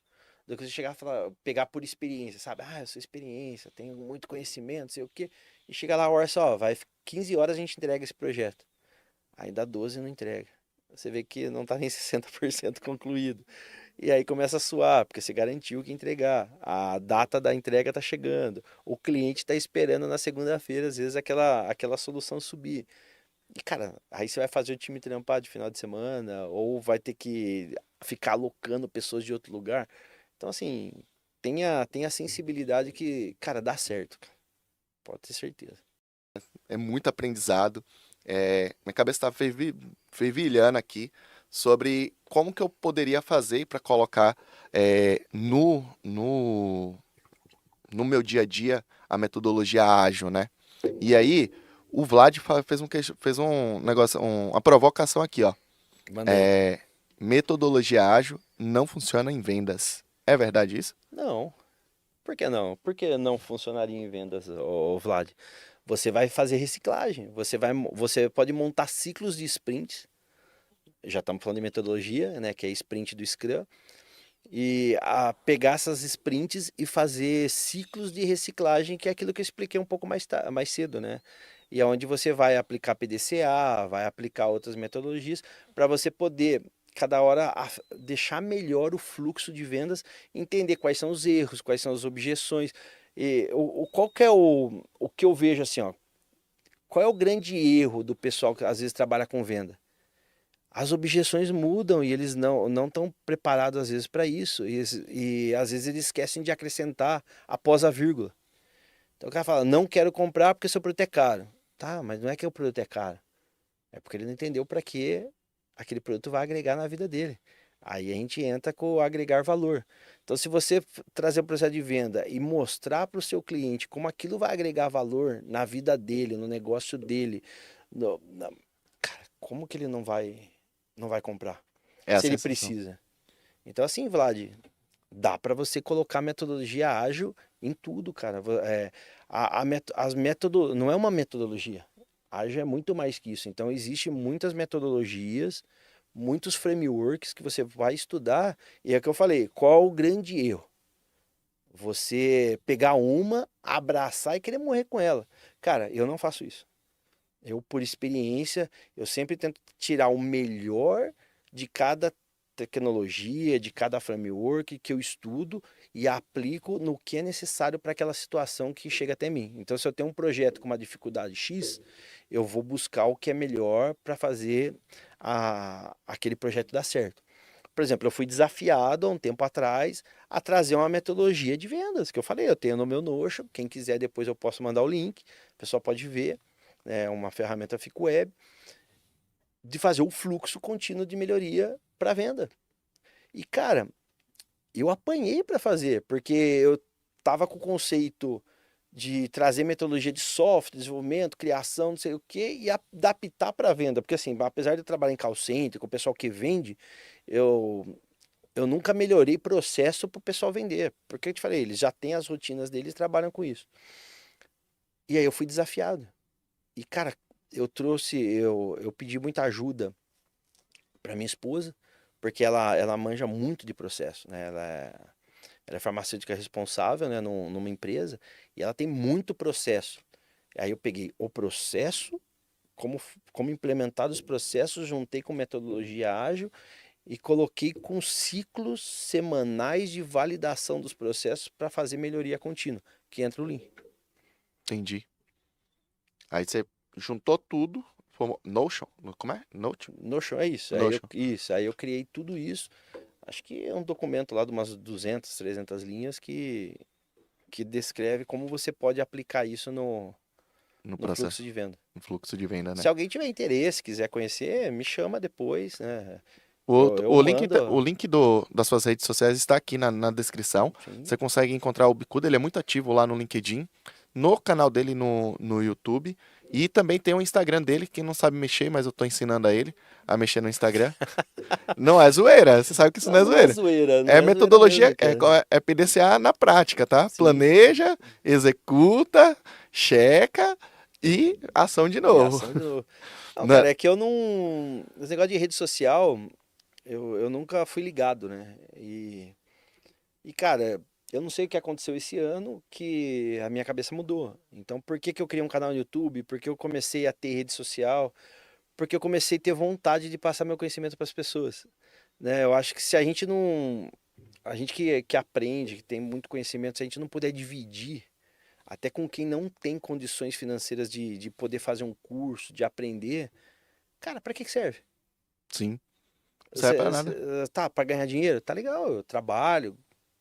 do que você chegar e falar, pegar por experiência, sabe? Ah, eu sou experiência, tenho muito conhecimento, sei o quê. E chega lá, orça, ó, vai 15 horas a gente entrega esse projeto. Aí dá 12 e não entrega. Você vê que não tá nem 60% concluído. E aí começa a suar, porque você garantiu que ia entregar. A data da entrega tá chegando. O cliente tá esperando na segunda-feira, às vezes, aquela solução subir. E, cara, aí você vai fazer o time trampar de final de semana, ou vai ter que ficar alocando pessoas de outro lugar. Então, assim, tenha sensibilidade que, cara, dá certo, cara. Pode ter certeza. É muito aprendizado. Minha cabeça está fervilhando aqui sobre como que eu poderia fazer para colocar no no meu dia a dia a metodologia ágil, né? E aí, o Vlad fez um negócio, uma provocação aqui, ó. Mandei. É, metodologia ágil não funciona em vendas. É verdade isso? Não. Por que não? Por que não funcionaria em vendas, Vlad? Você vai fazer reciclagem. Você pode montar ciclos de sprints. Já estamos falando de metodologia, né? Que é sprint do Scrum. E pegar essas sprints e fazer ciclos de reciclagem, que é aquilo que eu expliquei um pouco mais cedo, né? E é onde você vai aplicar PDCA, vai aplicar outras metodologias para você poder cada hora deixar melhor o fluxo de vendas, entender quais são os erros, quais são as objeções. E qual que é o que eu vejo assim, ó, qual é o grande erro do pessoal que às vezes trabalha com venda? As objeções mudam e eles não estão preparados às vezes para isso. E às vezes eles esquecem de acrescentar após a vírgula. Então o cara fala, não quero comprar porque seu produto é caro. Tá, mas não é que o produto é caro. É porque ele não entendeu para que aquele produto vai agregar na vida dele. Aí a gente entra com o agregar valor. Então, se você trazer o processo de venda e mostrar para o seu cliente como aquilo vai agregar valor na vida dele, no negócio dele, no- na- cara, como que ele não vai comprar? É a Se ele sensação. precisa. Então, assim, Vlad, dá para você colocar metodologia ágil em tudo, cara. As método, não é uma metodologia. Ágil é muito mais que isso. Então, existem muitas metodologias, muitos frameworks que você vai estudar. E é o que eu falei, qual o grande erro? Você pegar uma, abraçar e querer morrer com ela. Cara, eu não faço isso. Eu, por experiência, eu sempre tento tirar o melhor de cada tecnologia, de cada framework que eu estudo e aplico no que é necessário para aquela situação que chega até mim. Então, se eu tenho um projeto com uma dificuldade X, eu vou buscar o que é melhor para fazer aquele projeto dar certo. Por exemplo, eu fui desafiado há um tempo atrás a trazer uma metodologia de vendas, que eu falei, eu tenho no meu Notion, quem quiser depois eu posso mandar o link, o pessoal pode ver, é uma ferramenta Fico Web, de fazer o fluxo contínuo de melhoria para venda. E cara, eu apanhei para fazer, porque eu tava com o conceito de trazer metodologia de software, desenvolvimento, criação, não sei o que, e adaptar para venda. Porque assim, apesar de eu trabalhar em call center, com o pessoal que vende, eu, eu nunca melhorei processo para o pessoal vender. Porque eu te falei, eles já têm as rotinas deles e trabalham com isso. E aí eu fui desafiado. E cara, eu pedi muita ajuda para minha esposa, porque ela manja muito de processo, né? Ela é farmacêutica responsável, né, numa empresa, e ela tem muito processo. Aí eu peguei o processo, como implementar os processos, juntei com metodologia ágil e coloquei com ciclos semanais de validação dos processos para fazer melhoria contínua, que entra o Lean. Entendi. Aí você juntou tudo, formou Notion, como é? Notion? Notion é isso. Notion. Aí eu criei tudo isso. Acho que é um documento lá de umas 200, 300 linhas que descreve como você pode aplicar isso No no fluxo processo, de venda. no fluxo de venda, né? Se alguém tiver interesse, quiser conhecer, me chama depois, né? O, Eu o link, mando, o link das suas redes sociais está aqui na descrição. sim, Você consegue encontrar o Bicuda, ele é muito ativo lá no LinkedIn, no canal dele no YouTube. E também tem o Instagram dele, quem não sabe mexer, mas eu tô ensinando a ele a mexer no Instagram. Não é zoeira, você sabe que isso não não, é não é zoeira. zoeira, não É é zoeira metodologia, mesmo, cara. é PDCA na prática, tá? Sim, Planeja, executa, checa e ação de e novo. ação de novo. Não, Na- cara, é que eu não. Esse negócio de rede social, eu nunca fui ligado, né? E, cara, eu não sei o que aconteceu esse ano que a minha cabeça mudou. Então, por que que eu criei um canal no YouTube? Por que eu comecei a ter rede social? Porque eu comecei a ter vontade de passar meu conhecimento para as pessoas, né? Eu acho que se a gente não, a gente que aprende, que tem muito conhecimento, se a gente não puder dividir, até com quem não tem condições financeiras de poder fazer um curso, de aprender, cara, para que que serve? Sim, não serve pra nada. Tá, para ganhar dinheiro? Tá legal, eu trabalho,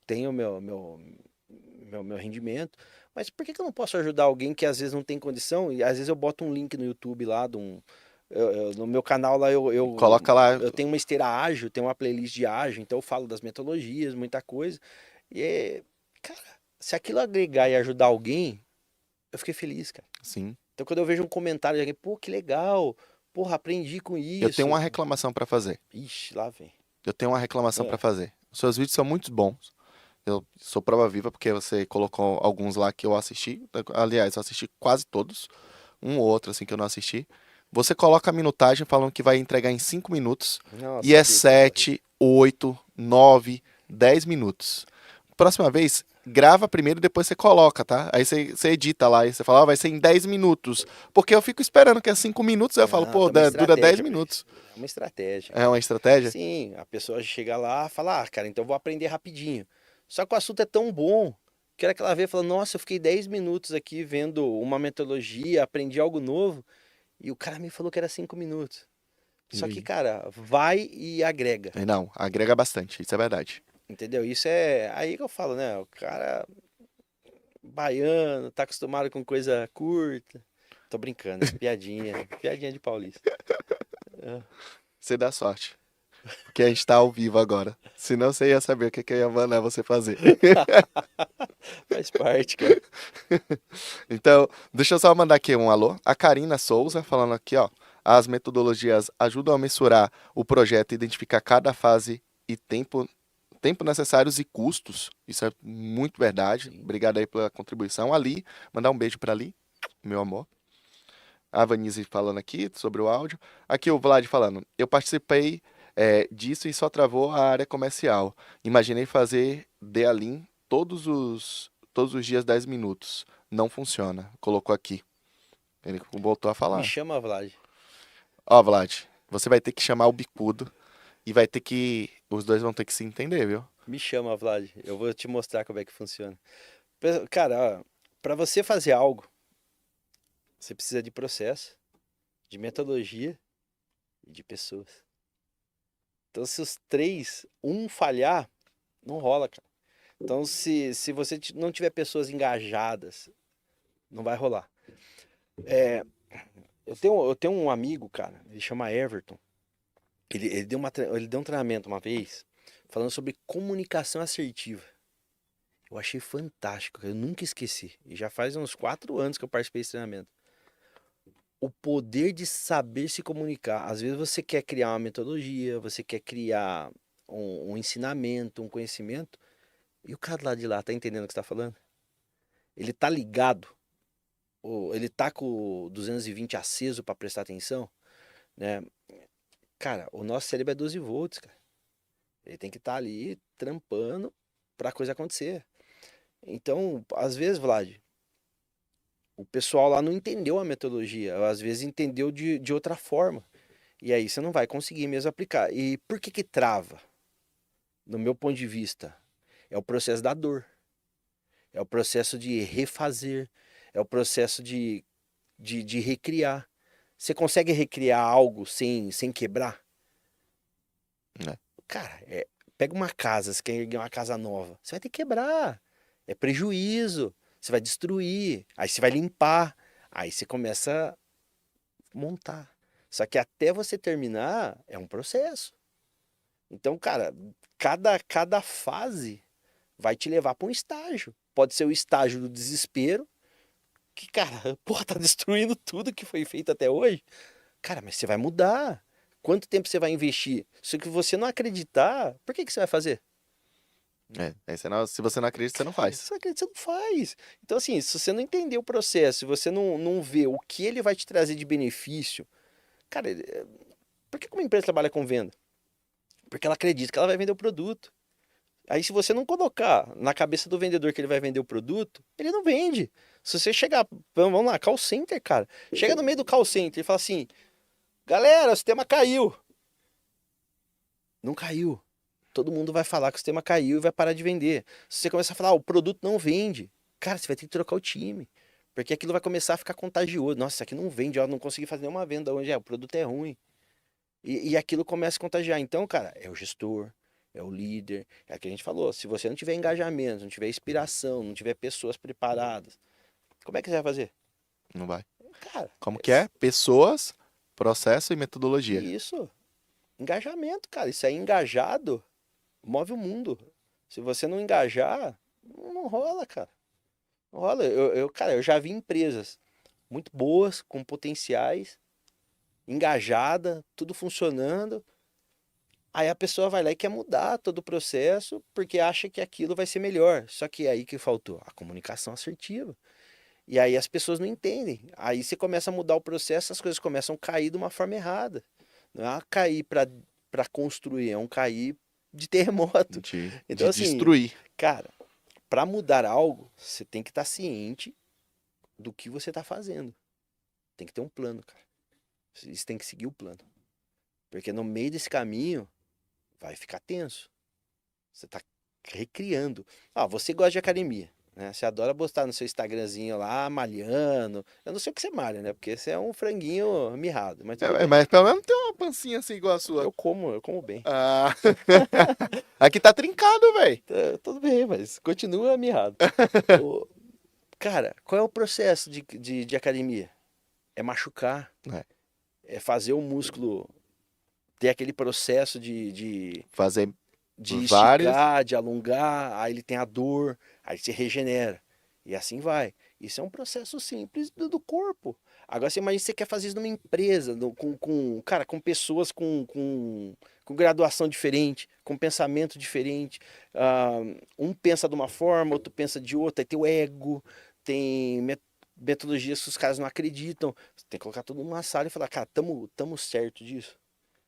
tenho meu rendimento, mas por que que eu não posso ajudar alguém que às vezes não tem condição? E às vezes eu boto um link no YouTube lá no meu canal lá Coloca lá. eu tenho uma esteira ágil, tenho uma playlist de ágil, então eu falo das metodologias, muita coisa. E é, cara, se aquilo agregar e ajudar alguém, eu fiquei feliz, cara. Sim. Então quando eu vejo um comentário de alguém, pô, que legal, porra, aprendi com Eu tenho isso. uma reclamação para fazer. Ixi, lá vem. Eu tenho uma reclamação para Ah, fazer. Os seus vídeos são muito bons. Eu sou prova viva porque você colocou alguns lá que eu assisti. Aliás, eu assisti quase todos. Um ou outro assim que eu não assisti. Você coloca a minutagem falando que vai entregar em 5 minutos nossa, e é sabia que você ia falar isso. 7, 8, 9, 10 minutos. Próxima vez, grava primeiro e depois você coloca, tá? Aí você edita lá e você fala, ó, vai ser em 10 minutos. Porque eu fico esperando que é 5 minutos, aí eu falo, Não, pô, tem uma dura 10 estratégia, velho. minutos. É uma estratégia. É uma estratégia? Sim, a pessoa chega lá e fala, ah, cara, então eu vou aprender rapidinho. Só que o assunto é tão bom que era que ela vê e fala, nossa, eu fiquei 10 minutos aqui vendo uma metodologia, aprendi algo novo, e o cara me falou que era 5 minutos. E Só que, aí? cara, vai e agrega, Não, agrega bastante, isso é verdade. entendeu? Isso é aí que eu falo, né? O cara baiano, tá acostumado com coisa curta. Tô brincando, é piadinha, piadinha de paulista. É, Você dá sorte. Porque a gente tá ao vivo agora. Senão você ia saber o que que eu ia mandar você fazer. faz parte, cara. Então, deixa eu só mandar aqui um alô. A Karina Souza falando aqui, ó. As metodologias ajudam a mensurar o projeto, identificar cada fase e tempo necessários e custos. Isso é muito verdade. Sim. Obrigado aí pela contribuição. Ali, mandar um beijo pra Ali, meu amor. A Vanise falando aqui sobre o áudio. Aqui o Vlad falando. Eu participei disso e só travou a área comercial. Imaginei fazer Dealim todos os dias 10 minutos. Não funciona. Colocou aqui. Ele voltou a Me falar. chama, Vlad. Ó, Vlad, você vai ter que chamar o bicudo e vai ter que. Os dois vão ter que se entender, viu? Me chama, Vlad. Eu vou te mostrar como é que funciona. Cara, ó, pra você fazer algo, você precisa de processo, de metodologia e de pessoas. Então, se os três, um falhar, não rola, cara. Então, se você não tiver pessoas engajadas, não vai rolar. É, eu tenho um amigo, cara, ele chama Everton. Ele deu um treinamento uma vez falando sobre comunicação assertiva. Eu achei fantástico, eu nunca esqueci. E já faz uns 4 anos que eu participei desse treinamento. O poder de saber se comunicar. Às vezes você quer criar uma metodologia, você quer criar um ensinamento, um conhecimento, e o cara lá de lá tá entendendo o que você tá falando? Ele tá ligado, ou ele tá com o 220 aceso para prestar atenção, né? Cara, o nosso cérebro é 12 volts, cara. Ele tem que estar ali trampando para a coisa acontecer. Então, às vezes, Vlad, o pessoal lá não entendeu a metodologia, ou às vezes entendeu de outra forma. E aí você não vai conseguir mesmo aplicar. E por que que trava? No meu ponto de vista, é o processo da dor. É o processo de refazer. É o processo de recriar. Você consegue recriar algo sem quebrar? É. Cara, pega uma casa, você quer erguer uma casa nova. Você vai ter que quebrar. É prejuízo. Você vai destruir. Aí você vai limpar. Aí você começa a montar. Só que até você terminar é um processo. Então, cara, cada fase vai te levar para um estágio. Pode ser o estágio do desespero, que, cara, porra, tá destruindo tudo que foi feito até hoje. Cara, mas você vai mudar. Quanto tempo você vai investir? Se que você não acreditar, por que que você vai fazer? Aí se você não acredita, você não Cara, faz. você não acredita, você não faz. Então, assim, se você não entender o processo, se você não vê o que ele vai te trazer de benefício, cara, por que uma empresa trabalha com venda? Porque ela acredita que ela vai vender o produto. Aí, se você não colocar na cabeça do vendedor que ele vai vender o produto, ele não vende. Se você chegar, vamos lá, call center, cara. Chega no meio do call center e fala assim: galera, o sistema caiu. Não caiu. Todo mundo vai falar que o sistema caiu e vai parar de vender. Se você começar a falar, o produto não vende, cara, você vai ter que trocar o time. Porque aquilo vai começar a ficar contagioso. Nossa, isso aqui não vende, ó, não consegui fazer nenhuma venda hoje. O produto é ruim. E aquilo começa a contagiar. Então, cara, é o gestor, é o líder. É o que a gente falou. Se você não tiver engajamento, não tiver inspiração, não tiver pessoas preparadas, como é que você vai fazer? Não vai. Cara, Como que é? Pessoas, processo e metodologia. isso. Engajamento, cara. Isso aí engajado move o mundo. Se você não engajar, Não rola, cara. Não rola. Cara, eu já vi empresas muito boas, com potenciais, engajada, tudo funcionando. Aí a pessoa vai lá e quer mudar todo o processo porque acha que aquilo vai ser melhor. Só que é aí que faltou a comunicação assertiva. E aí as pessoas não entendem. Aí você começa a mudar o processo, as coisas começam a cair de uma forma errada. Não é cair para construir, é um cair de terremoto. Então, De assim, destruir. cara, para mudar algo, você tem que estar ciente do que você está fazendo. Tem que ter um plano, cara. Você tem que seguir o plano. Porque no meio desse caminho vai ficar tenso. Você está recriando. Ah, você gosta de academia, né? Você adora postar no seu Instagramzinho lá, malhando. Eu não sei o que você malha, né? Porque você é um franguinho mirrado, mas tudo bem. Mas pelo menos tem uma pancinha assim igual a sua. Eu como bem. Ah. Aqui tá trincado, velho. Tudo bem, mas continua mirrado. Ô, cara, qual é o processo de academia? É machucar, É, é fazer o músculo ter aquele processo fazer de várias. esticar, de alongar, aí ele tem a dor, aí se regenera. E assim vai. Isso é um processo simples do corpo. Agora você imagina que você quer fazer isso numa empresa, cara, com pessoas com graduação diferente, com pensamento diferente. Ah, um pensa de uma forma, outro pensa de outra, aí tem o ego, tem metodologias que os caras não acreditam. Você tem que colocar tudo numa sala e falar, cara, tamo certo disso.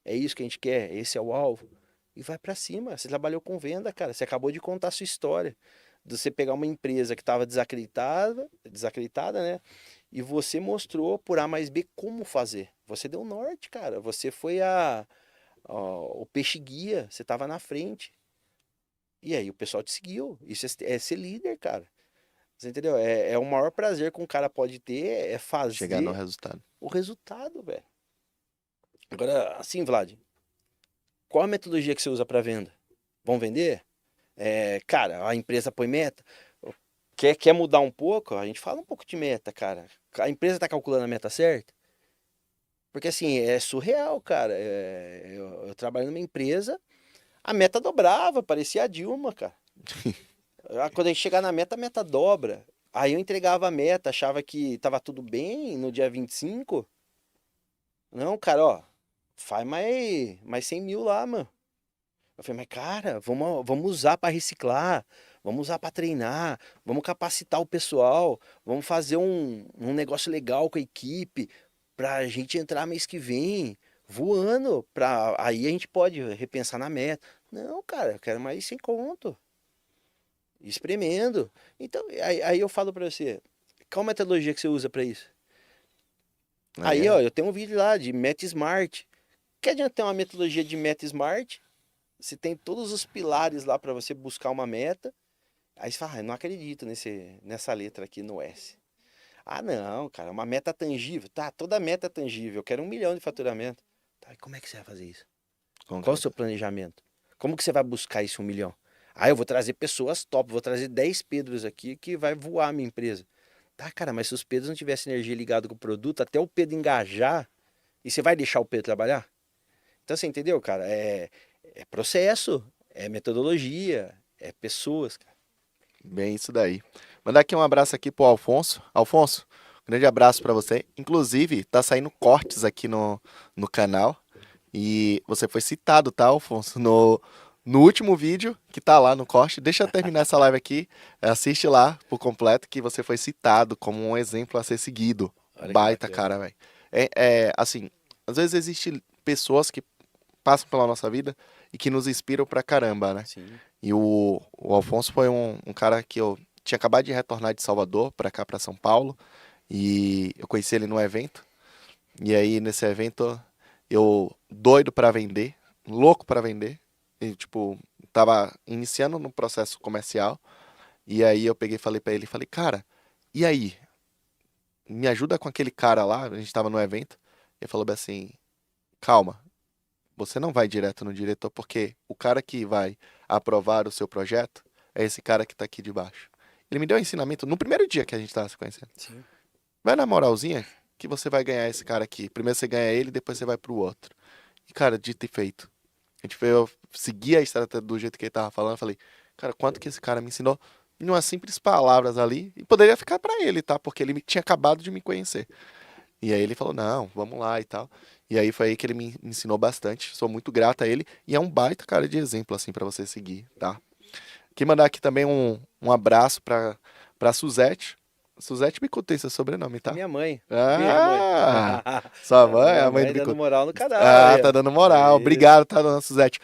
É isso que a gente quer, esse é o alvo. E vai pra cima. Você trabalhou com venda, cara. Você acabou de contar a sua história. De você pegar uma empresa que estava desacreditada, né? E você mostrou por A mais B como fazer. Você deu norte, cara. Você foi o peixe guia. Você estava na frente. E aí o pessoal te seguiu. Isso é ser líder, cara. Você entendeu? É o maior prazer que um cara pode ter é Chegar no fazer resultado. o resultado, velho. Agora, assim, Vlad, qual a metodologia que você usa para venda? Vão vender? Cara, a empresa põe meta. Quer mudar um pouco? A gente fala um pouco de meta, cara. A empresa está calculando a meta certa? Porque assim, é surreal, cara. Eu trabalho numa empresa, a meta dobrava, parecia a Dilma, cara. Quando a gente chegar na meta, a meta dobra. Aí eu entregava a meta, achava que tava tudo bem no dia 25. Não, cara, ó, faz mais 100 mil lá, mano. Eu falei, mas cara, vamos usar para reciclar, vamos usar para treinar, vamos capacitar o pessoal, vamos fazer um negócio legal com a equipe pra gente entrar mês que vem voando, aí a gente pode repensar na meta. Não, cara, eu quero mais sem conto, espremendo. Então, aí eu falo para você, qual metodologia que você usa para isso? Aí Aí, é. ó, eu tenho um vídeo lá de Meta Smart. Que adianta ter uma metodologia de Meta Smart? Você tem todos os pilares lá para você buscar uma meta. Aí você fala, eu não acredito nessa letra aqui no S. Ah, não, cara, uma meta tangível. Tá, toda meta é tangível. Eu quero 1 milhão de faturamento. Tá, e como é que você vai fazer isso? Qual o seu Concreto. planejamento? Como que você vai buscar esse 1 milhão? Ah, eu vou trazer pessoas top, vou trazer 10 Pedros aqui que vai voar a minha empresa. Tá, cara, mas se os Pedros não tivessem energia ligada com o produto, até o Pedro engajar, e você vai deixar o Pedro trabalhar? Então você entendeu, cara? É processo, é metodologia, é pessoas, cara. Bem isso daí. Mandar aqui um abraço aqui pro Alfonso. Alfonso, um grande abraço pra você. Inclusive, tá saindo cortes aqui no canal. E você foi citado, tá, Alfonso? No último vídeo que tá lá no corte. Deixa eu terminar essa live aqui. Assiste lá por completo que você foi citado como um exemplo a ser seguido. Olha que Baita, bacana. cara, velho. Assim, às vezes existem pessoas que passam pela nossa vida e que nos inspiram pra caramba, né? Sim, E o Alfonso foi um cara que eu tinha acabado de retornar de Salvador pra cá, pra São Paulo. E eu conheci ele num evento. E aí, nesse evento, eu doido pra vender, louco pra vender. E, tipo, tava iniciando no processo comercial. E aí eu peguei e falei pra ele, falei, cara, e aí? Me ajuda com aquele cara lá, a gente tava no evento. Ele falou bem assim, calma, você não vai direto no diretor, porque o cara que vai aprovar o seu projeto é esse cara que tá aqui de baixo. Ele me deu um ensinamento no primeiro dia que a gente tava se conhecendo. sim. Vai na moralzinha que você vai ganhar esse cara aqui. Primeiro você ganha ele, depois você vai pro outro. E, cara, dito e feito. Eu segui a estratégia do jeito que ele tava falando. Eu falei, cara, quanto que esse cara me ensinou? em umas simples palavras ali, e poderia ficar pra ele, tá? Porque ele tinha acabado de me conhecer. E aí ele falou, não, vamos lá e tal. E aí foi aí que ele me ensinou bastante. Sou muito grato a ele. E é um baita cara de exemplo, assim, pra você seguir, tá? Queria mandar aqui também um abraço pra Suzete. Suzete me contei seu sobrenome, É tá? minha mãe. Minha mãe. Ah! Sua mãe, Minha a mãe do mãe dando Bico. moral no canal Ah, aí, tá ó. dando moral. Isso. Obrigado, tá, dona Suzete,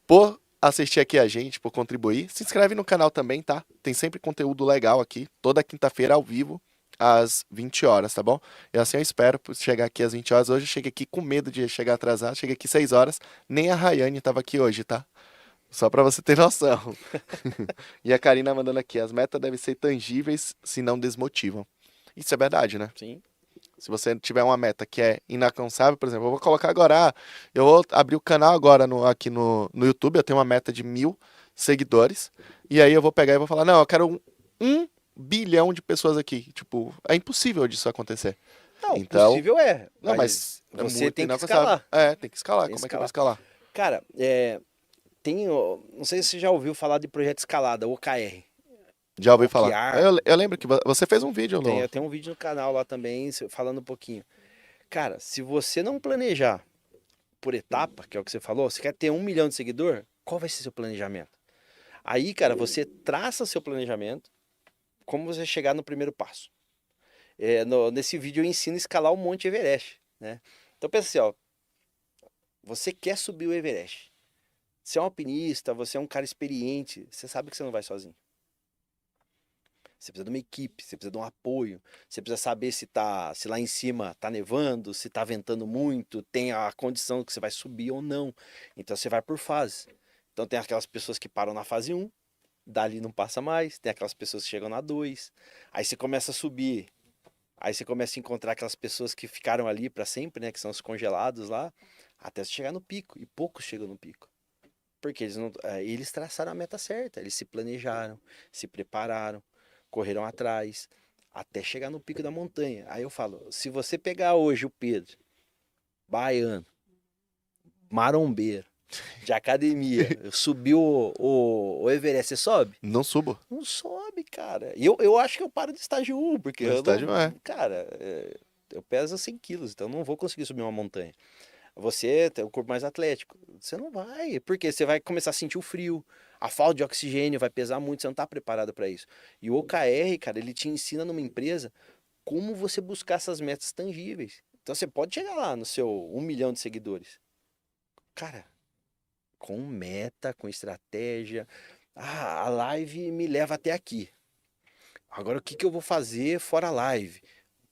por assistir aqui a gente, por contribuir. Se inscreve no canal também, tá? Tem sempre conteúdo legal aqui, toda quinta-feira ao vivo, às 20 horas, tá bom? E assim eu espero chegar aqui às 20 horas. Hoje eu cheguei aqui com medo de chegar atrasado, cheguei aqui 6 horas. Nem a Rayane tava aqui hoje, tá? Só pra você ter noção. E a Karina mandando aqui, as metas devem ser tangíveis, se não desmotivam. Isso é verdade, né? Sim. Se você tiver uma meta que é inalcançável, por exemplo, eu vou colocar agora, eu vou abrir o canal agora aqui no YouTube, eu tenho uma meta de 1.000 seguidores, e aí eu vou pegar e vou falar, não, eu quero 1 bilhão de pessoas aqui. Tipo, é impossível disso acontecer. Não, Então, possível é. não, mas é Você muito tem que inalcançável. escalar. É, tem que escalar. Tem que Como é que eu vou escalar. escalar? Cara, não sei se você já ouviu falar de projeto escalada, OKR. Já ouvi falar. OKR. Eu lembro que você fez um vídeo no. Tem um vídeo no canal lá também, falando um pouquinho. Cara, se você não planejar por etapa, que é o que você falou, você quer ter 1 milhão de seguidor, qual vai ser seu planejamento? Aí, cara, você traça seu planejamento, como você chegar no primeiro passo. Nesse vídeo eu ensino a escalar o Monte Everest, né? Então pensa assim, ó, você quer subir o Everest. Você é um alpinista, você é um cara experiente, você sabe que você não vai sozinho. Você precisa de uma equipe, você precisa de um apoio, você precisa saber se lá em cima tá nevando, se tá ventando muito, tem a condição que você vai subir ou não. Então você vai por fases. Então tem aquelas pessoas que param na fase 1, dali não passa mais, tem aquelas pessoas que chegam na 2, aí você começa a subir, aí você começa a encontrar aquelas pessoas que ficaram ali para sempre, né, que são os congelados lá, até você chegar no pico, e poucos chegam no pico. Porque eles traçaram a meta certa, eles se planejaram, se prepararam, correram atrás, até chegar no pico da montanha. Aí eu falo, se você pegar hoje o Pedro, baiano, marombeiro, de academia, subiu o Everest, você sobe? Não subo. Não sobe, cara. E eu acho que eu paro de estágio 1, porque No eu estágio não. é. Cara, eu peso 100 quilos, então eu não vou conseguir subir uma montanha. Você tem o corpo mais atlético. Você não vai, porque você vai começar a sentir o frio, a falta de oxigênio vai pesar muito, você não está preparado para isso. E o OKR, cara, ele te ensina numa empresa como você buscar essas metas tangíveis. Então você pode chegar lá no seu 1 milhão de seguidores. Cara, com meta, com estratégia. Ah, a live me leva até aqui. Agora o que eu vou fazer fora a live?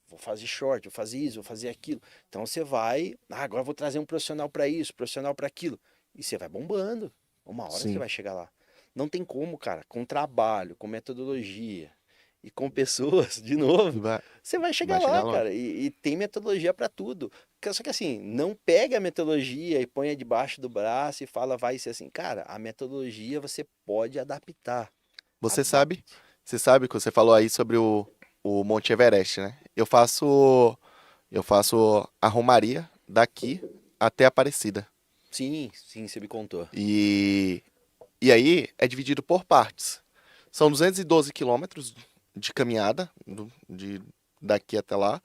Vou fazer short, vou fazer isso, vou fazer aquilo. Então você vai, agora eu vou trazer um profissional para isso, profissional para aquilo. E você vai bombando. Uma hora você Sim. vai chegar lá. Não tem como, cara, com trabalho, com metodologia e com pessoas, de novo, Vai, você vai chegar vai chegar lá, longe. cara. E tem metodologia para tudo. Só que assim, não pega a metodologia e põe debaixo do braço e fala, vai ser assim. Cara, a metodologia você pode adaptar. Você Adapte. sabe, você sabe que você falou aí sobre o Monte Everest, né? Eu faço a Romaria daqui até Aparecida. Sim, sim, você me contou. E aí é dividido por partes. São 212 quilômetros de caminhada daqui até lá.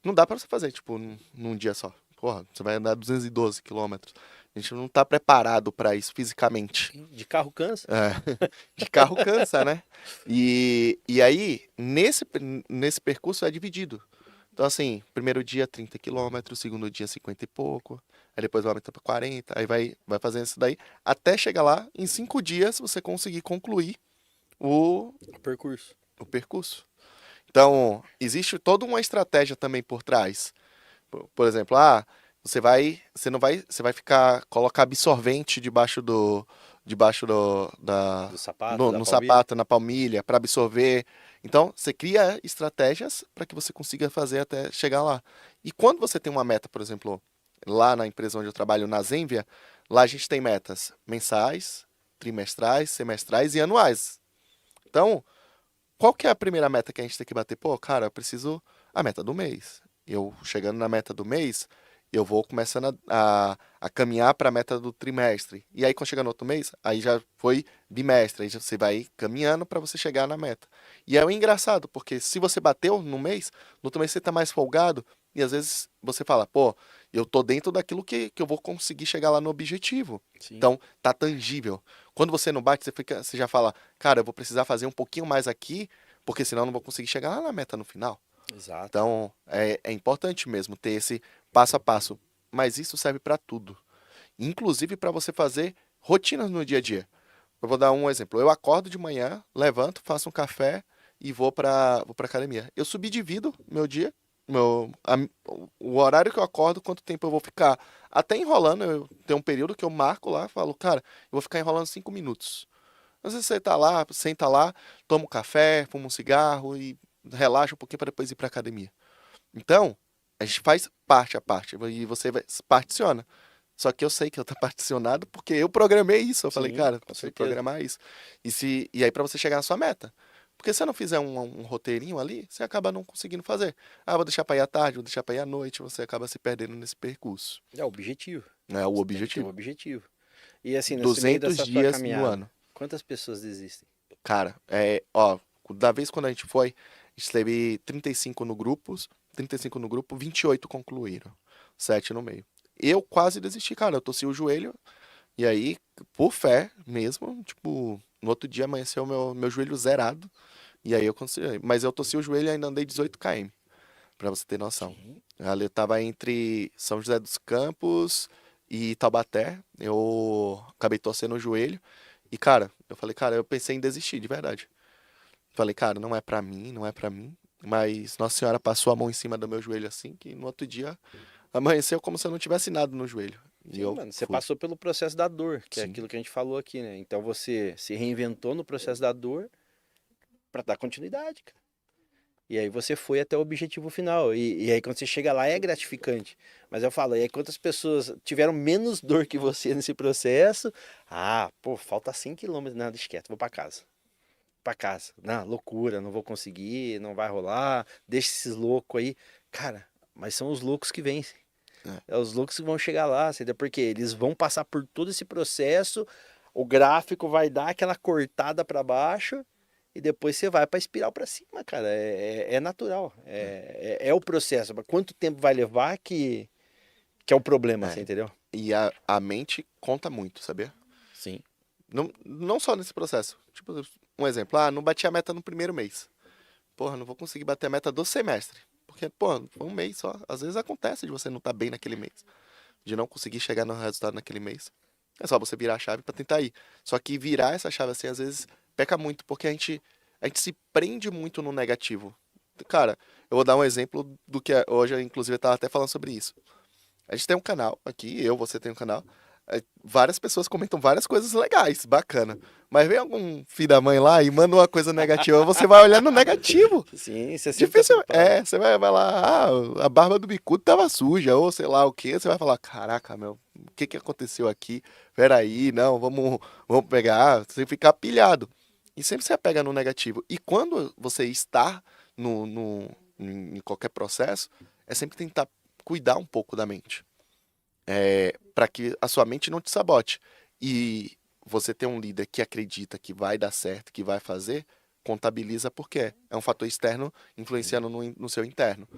Não dá pra você fazer, tipo, num dia só. Porra, você vai andar 212 quilômetros. A gente não tá preparado pra isso fisicamente. De carro cansa? É, de carro cansa, né? E aí, nesse percurso é dividido. Então, assim, primeiro dia 30 quilômetros, segundo dia 50 e pouco, aí depois vai aumentando para 40, aí vai fazendo isso daí, até chegar lá, em 5 dias você conseguir concluir o, O percurso. o percurso. Então, existe toda uma estratégia também por trás. Por exemplo, você vai colocar absorvente Do sapato, no, da no palmilha. sapato, na palmilha, para absorver. Então, você cria estratégias para que você consiga fazer até chegar lá. E quando você tem uma meta, por exemplo, lá na empresa onde eu trabalho, na Zenvia, lá a gente tem metas mensais, trimestrais, semestrais e anuais. Então, qual que é a primeira meta que a gente tem que bater? Pô, cara, eu preciso a meta do mês. Eu chegando na meta do mês, eu vou começando a caminhar para a meta do trimestre. E aí, quando chega no outro mês, aí já foi bimestre. Aí você vai caminhando para você chegar na meta. E é o engraçado, porque se você bateu no mês, no outro mês você tá mais folgado. E às vezes você fala, pô, eu tô dentro daquilo que eu vou conseguir chegar lá no objetivo. Sim, Então, tá tangível. Quando você não bate, você já fala, cara, eu vou precisar fazer um pouquinho mais aqui, porque senão eu não vou conseguir chegar lá na meta no final. exato. Então, é importante mesmo ter esse passo a passo. Mas isso serve para tudo. Inclusive para você fazer rotinas no dia a dia. Eu vou dar um exemplo. Eu acordo de manhã, levanto, faço um café e vou para academia. Eu subdivido meu dia, o horário que eu acordo, quanto tempo eu vou ficar. Até enrolando, eu tenho um período que eu marco lá, falo, cara, eu vou ficar enrolando 5 minutos. Às vezes você tá lá, senta lá, toma um café, fuma um cigarro e relaxa um pouquinho para depois ir para academia. Então, a gente faz parte a parte e você particiona. Só que eu sei que eu tô particionado porque eu programei isso. Eu falei, Sim, cara, com você certeza. programar isso. E aí para você chegar na sua meta. Porque se você não fizer um roteirinho ali, você acaba não conseguindo fazer. Ah, vou deixar para ir à tarde, vou deixar para ir à noite, você acaba se perdendo nesse percurso. É o objetivo. É o Você tem que ter o objetivo. objetivo. E assim, nesse meio 200 dessa sua dias no caminhada, ano. quantas pessoas desistem? Cara, ó, da vez quando a gente foi, a gente teve 35 no grupos, 35 no grupo, 28 concluíram, 7 no meio. Eu quase desisti, cara, eu torci o joelho, e aí, por fé mesmo, tipo, no outro dia amanheceu meu joelho zerado, e aí eu consegui, mas eu torci o joelho e ainda andei 18 km, pra você ter noção. Sim. Ali eu tava entre São José dos Campos e Taubaté, eu acabei torcendo o joelho, e cara, eu falei, cara, eu pensei em desistir, de verdade. Falei, cara, não é pra mim, não é pra mim. Mas Nossa Senhora passou a mão em cima do meu joelho assim, que no outro dia amanheceu como se eu não tivesse nada no joelho. E Sim, eu mano, você fui. passou pelo processo da dor, que é Sim, aquilo que a gente falou aqui, né? Então você se reinventou no processo da dor pra dar continuidade, cara. E aí você foi até o objetivo final. E aí quando você chega lá é gratificante. Mas eu falo, e aí quantas pessoas tiveram menos dor que você nesse processo? Ah, pô, falta 100 quilômetros. Não, deixa quieto, vou pra casa. Pra casa. Não, loucura, não vou conseguir, não vai rolar. Deixa esses loucos aí. Cara, mas são os loucos que vencem. é, É os loucos que vão chegar lá, entendeu? Porque eles vão passar por todo esse processo, o gráfico vai dar aquela cortada para baixo e depois você vai para espiral para cima, cara. É natural, é o processo. Mas quanto tempo vai levar que é o problema, você é. entendeu? E a mente conta muito, sabia? Sim. Não só nesse processo. Tipo, um exemplo, ah, não bati a meta no primeiro mês. Porra, não vou conseguir bater a meta do semestre. Porque, pô, foi um mês só. Às vezes acontece de você não estar bem naquele mês. De não conseguir chegar no resultado naquele mês. É só você virar a chave pra tentar ir. Só que virar essa chave assim, às vezes, peca muito, porque a gente se prende muito no negativo. Cara, eu vou dar um exemplo do que hoje, inclusive, eu tava até falando sobre isso. A gente tem um canal aqui, você tem um canal. Várias pessoas comentam várias coisas legais, bacana. Mas vem algum filho da mãe lá e manda uma coisa negativa, você vai olhar no negativo. Sim, você sempre tá Difícil, preocupado. você vai lá, a barba do bicudo tava suja, ou sei lá o que, você vai falar, caraca, meu, o que que aconteceu aqui? Peraí, não, vamos pegar, você ficar pilhado. E sempre você pega no negativo. E quando você está em qualquer processo, é sempre tentar cuidar um pouco da mente, para que a sua mente não te sabote. E você ter um líder que acredita que vai dar certo, que vai fazer, contabiliza porque é um fator externo influenciando no seu interno.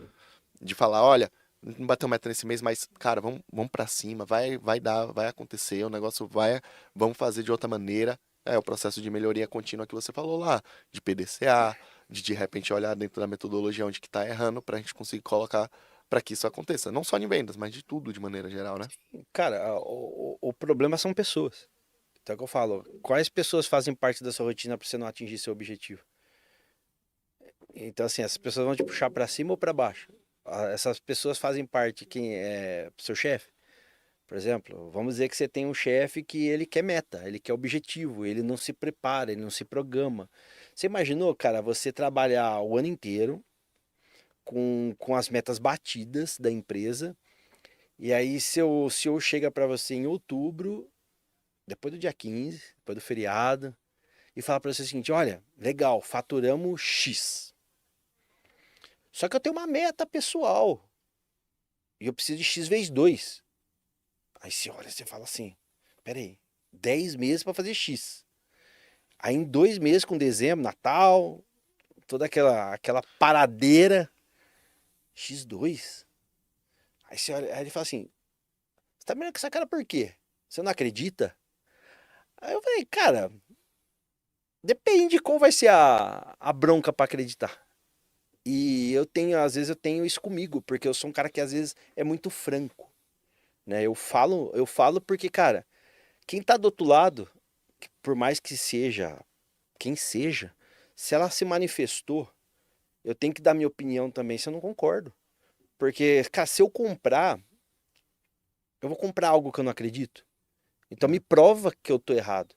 De falar, olha, não bateu meta nesse mês, mas, cara, vamos para cima, vai dar, vai acontecer, o negócio vamos fazer de outra maneira. É o processo de melhoria contínua que você falou lá, de PDCA, de repente olhar dentro da metodologia onde que tá errando pra gente conseguir colocar para que isso aconteça. Não só em vendas, mas de tudo de maneira geral, né? Cara, o problema são pessoas. Então é o que eu falo, quais pessoas fazem parte da sua rotina para você não atingir seu objetivo? Então, assim, essas pessoas vão te puxar pra cima ou pra baixo? Essas pessoas fazem parte, quem é seu chefe? Por exemplo, vamos dizer que você tem um chefe que ele quer meta, ele quer objetivo, ele não se prepara, ele não se programa. Você imaginou, cara, você trabalhar o ano inteiro com as metas batidas da empresa, e aí seu CEO chega pra você em outubro, depois do dia 15, depois do feriado, e fala pra você o seguinte: olha, legal, faturamos X. Só que eu tenho uma meta pessoal. E eu preciso de X vezes 2. Aí você olha, você fala assim, peraí, 10 meses para fazer X. Aí em 2 meses com dezembro, Natal, toda aquela paradeira, X2. Aí você olha, aí ele fala assim, você tá mirando com essa cara por quê? Você não acredita? Aí eu falei, cara, depende de qual vai ser a bronca para acreditar. E às vezes eu tenho isso comigo, porque eu sou um cara que às vezes é muito franco, né? Eu falo porque, cara, quem tá do outro lado, por mais que seja quem seja, se ela se manifestou, eu tenho que dar minha opinião também se eu não concordo. Porque, cara, se eu comprar, eu vou comprar algo que eu não acredito. Então me Né? prova que eu tô errado.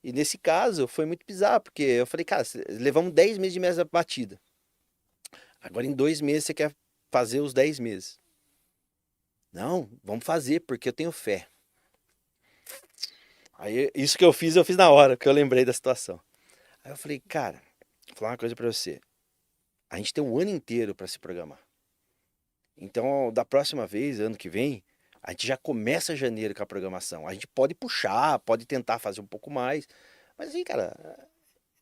E nesse caso foi muito bizarro, porque eu falei, cara, levamos 10 meses de mesa batida. Agora em 2 meses você quer fazer os 10 meses. Não, vamos fazer, porque eu tenho fé. Aí isso que eu fiz na hora, que eu lembrei da situação. Aí eu falei, cara, vou falar uma coisa pra você. A gente tem um ano inteiro pra se programar. Então, da próxima vez, ano que vem, a gente já começa janeiro com a programação. A gente pode puxar, pode tentar fazer um pouco mais. Mas assim, cara,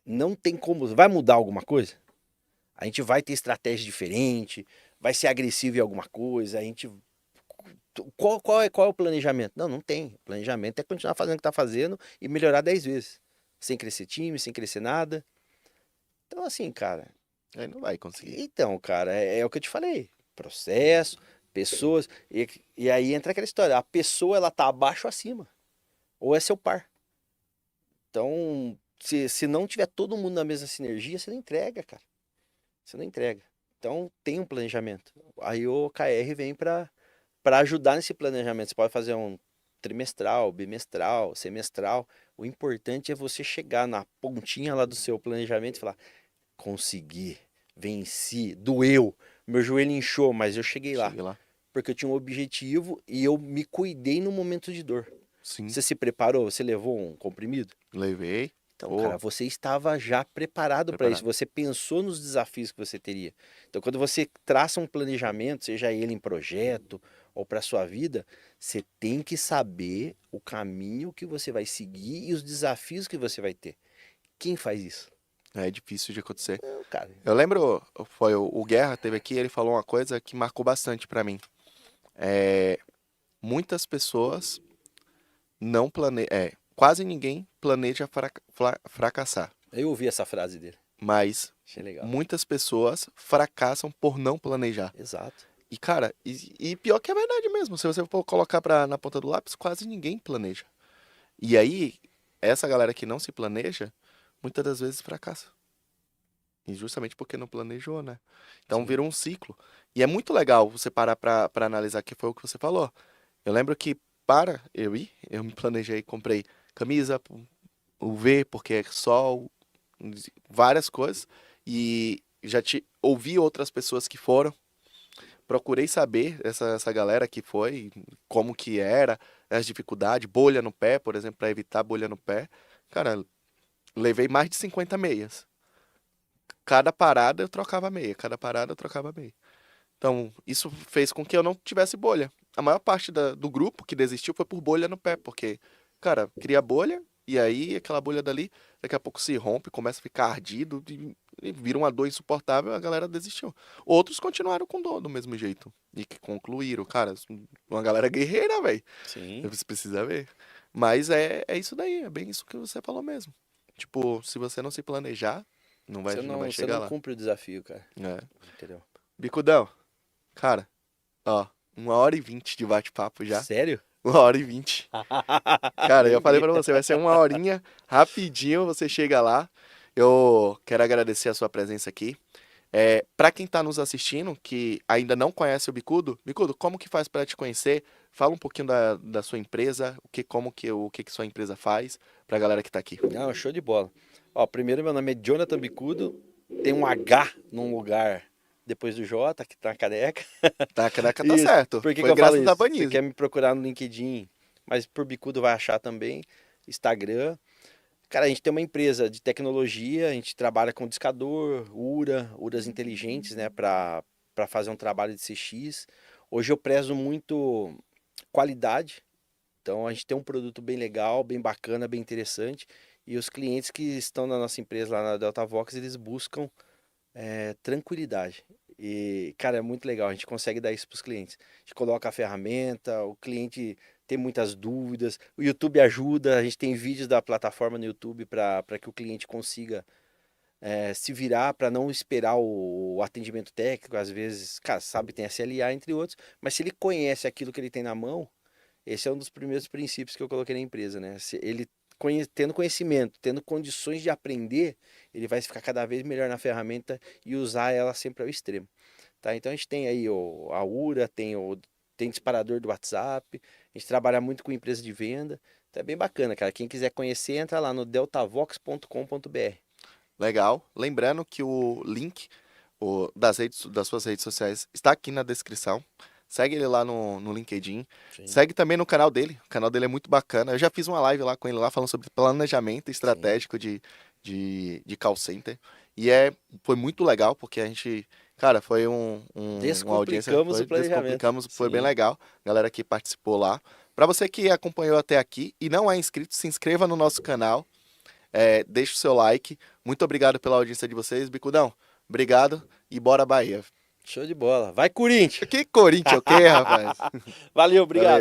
não tem como. Vai mudar alguma coisa? A gente vai ter estratégia diferente, vai ser agressivo em alguma coisa, a gente. Qual é o planejamento? Não, não tem. O planejamento é continuar fazendo o que está fazendo e melhorar 10 vezes. Sem crescer time, sem crescer nada. Então, assim, cara. Aí não vai conseguir. Então, cara, é o que eu te falei. Processo, pessoas. E aí entra aquela história. A pessoa, ela tá abaixo ou acima. Ou é seu par. Então, se não tiver todo mundo na mesma sinergia, você não entrega, cara. Você não entrega. Então, tem um planejamento. Aí o OKR vem para ajudar nesse planejamento. Você pode fazer um trimestral, bimestral, semestral. O importante é você chegar na pontinha lá do seu planejamento e falar: consegui, venci, doeu, meu joelho inchou, mas eu cheguei lá. Cheguei lá. Porque eu tinha um objetivo e eu me cuidei no momento de dor. Sim, Você se preparou? Você levou um comprimido? levei. Então, Pô, cara, você estava já preparado para isso. preparado. Você pensou nos desafios que você teria. Então, quando você traça um planejamento, seja ele em projeto ou para sua vida, você tem que saber o caminho que você vai seguir e os desafios que você vai ter. Quem faz isso? É difícil de acontecer. Não, cara. Eu lembro, foi o Guerra teve aqui, ele falou uma coisa que marcou bastante pra mim. É, muitas pessoas não planejam, quase ninguém planeja fracassar, Eu ouvi essa frase dele. mas Achei legal. muitas pessoas fracassam por não planejar. Exato. E cara, e pior que é verdade mesmo, se você for colocar na ponta do lápis, quase ninguém planeja. E aí, essa galera que não se planeja, muitas das vezes fracassa. E justamente porque não planejou, né? Então Sim. vira um ciclo. E é muito legal você parar pra analisar, que foi o que você falou. Eu lembro que para eu ir, eu me planejei, comprei camisa, o V, porque é sol, várias coisas. E ouvi outras pessoas que foram. Procurei saber essa galera que foi, como que era, as dificuldades, bolha no pé, por exemplo, para evitar bolha no pé. Cara, levei mais de 50 meias. Cada parada eu trocava meia, cada parada eu trocava meia. Então, isso fez com que eu não tivesse bolha. A maior parte do grupo que desistiu foi por bolha no pé, porque, cara, cria bolha, e aí aquela bolha dali, daqui a pouco se rompe, começa a ficar ardido, e vira uma dor insuportável, a galera desistiu. Outros continuaram com dor do mesmo jeito, e que concluíram. Cara, uma galera guerreira, velho. Sim. Você precisa ver. Mas é isso daí, é bem isso que você falou mesmo. Tipo, se você não se planejar, não vai Você chegar não lá. cumpre o desafio, cara. É. Entendeu? Bicudão, cara, ó, 1h20 de bate-papo já. Sério? 1h20. Cara, eu Nem falei vi. pra você, vai ser uma horinha, rapidinho você chega lá. Eu quero agradecer a sua presença aqui. Para quem tá nos assistindo, que ainda não conhece o Bicudo, Bicudo, como que faz para te conhecer? Fala um pouquinho da sua empresa, o que sua empresa faz, pra galera que tá aqui. Não, show de bola. Ó, primeiro meu nome é Jonathan Bicudo, tem um H num lugar depois do J, que tá careca. Tá, caraca, tá Isso. certo. Por que que Foi eu falo graças a isso? Você Vanise. quer me procurar no LinkedIn, mas por Bicudo vai achar também, Instagram. Cara, a gente tem uma empresa de tecnologia, a gente trabalha com discador, URAs inteligentes, né, para fazer um trabalho de CX. Hoje eu prezo muito qualidade, então a gente tem um produto bem legal, bem bacana, bem interessante, e os clientes que estão na nossa empresa lá na DeltaVox, eles buscam tranquilidade. E, cara, é muito legal, a gente consegue dar isso para os clientes. A gente coloca a ferramenta, o cliente tem muitas dúvidas, o YouTube ajuda, a gente tem vídeos da plataforma no YouTube para que o cliente consiga se virar, para não esperar o atendimento técnico. Às vezes, cara, sabe, tem SLA, entre outros, mas se ele conhece aquilo que ele tem na mão, esse é um dos primeiros princípios que eu coloquei na empresa, né? Se ele tendo conhecimento, tendo condições de aprender, ele vai ficar cada vez melhor na ferramenta e usar ela sempre ao extremo, tá? Então a gente tem aí a URA, tem disparador do WhatsApp, a gente trabalha muito com empresa de venda, então é bem bacana, cara. Quem quiser conhecer, entra lá no deltavox.com.br. Legal. Lembrando que o link das suas redes sociais está aqui na descrição. Segue ele lá no LinkedIn. Sim, Segue também no canal dele. O canal dele é muito bacana. Eu já fiz uma live lá com ele lá falando sobre planejamento sim. estratégico de call center. E foi muito legal, porque a gente, cara, foi uma audiência, Descomplicamos o planejamento. descomplicamos, foi bem Sim. legal. Galera que participou lá. Para você que acompanhou até aqui e não é inscrito, se inscreva no nosso canal. Deixe o seu like. Muito obrigado pela audiência de vocês, Bicudão. Obrigado e bora Bahia. Show de bola. Vai, Corinthians! Que Corinthians, o quê, rapaz? Valeu, obrigado. Valeu.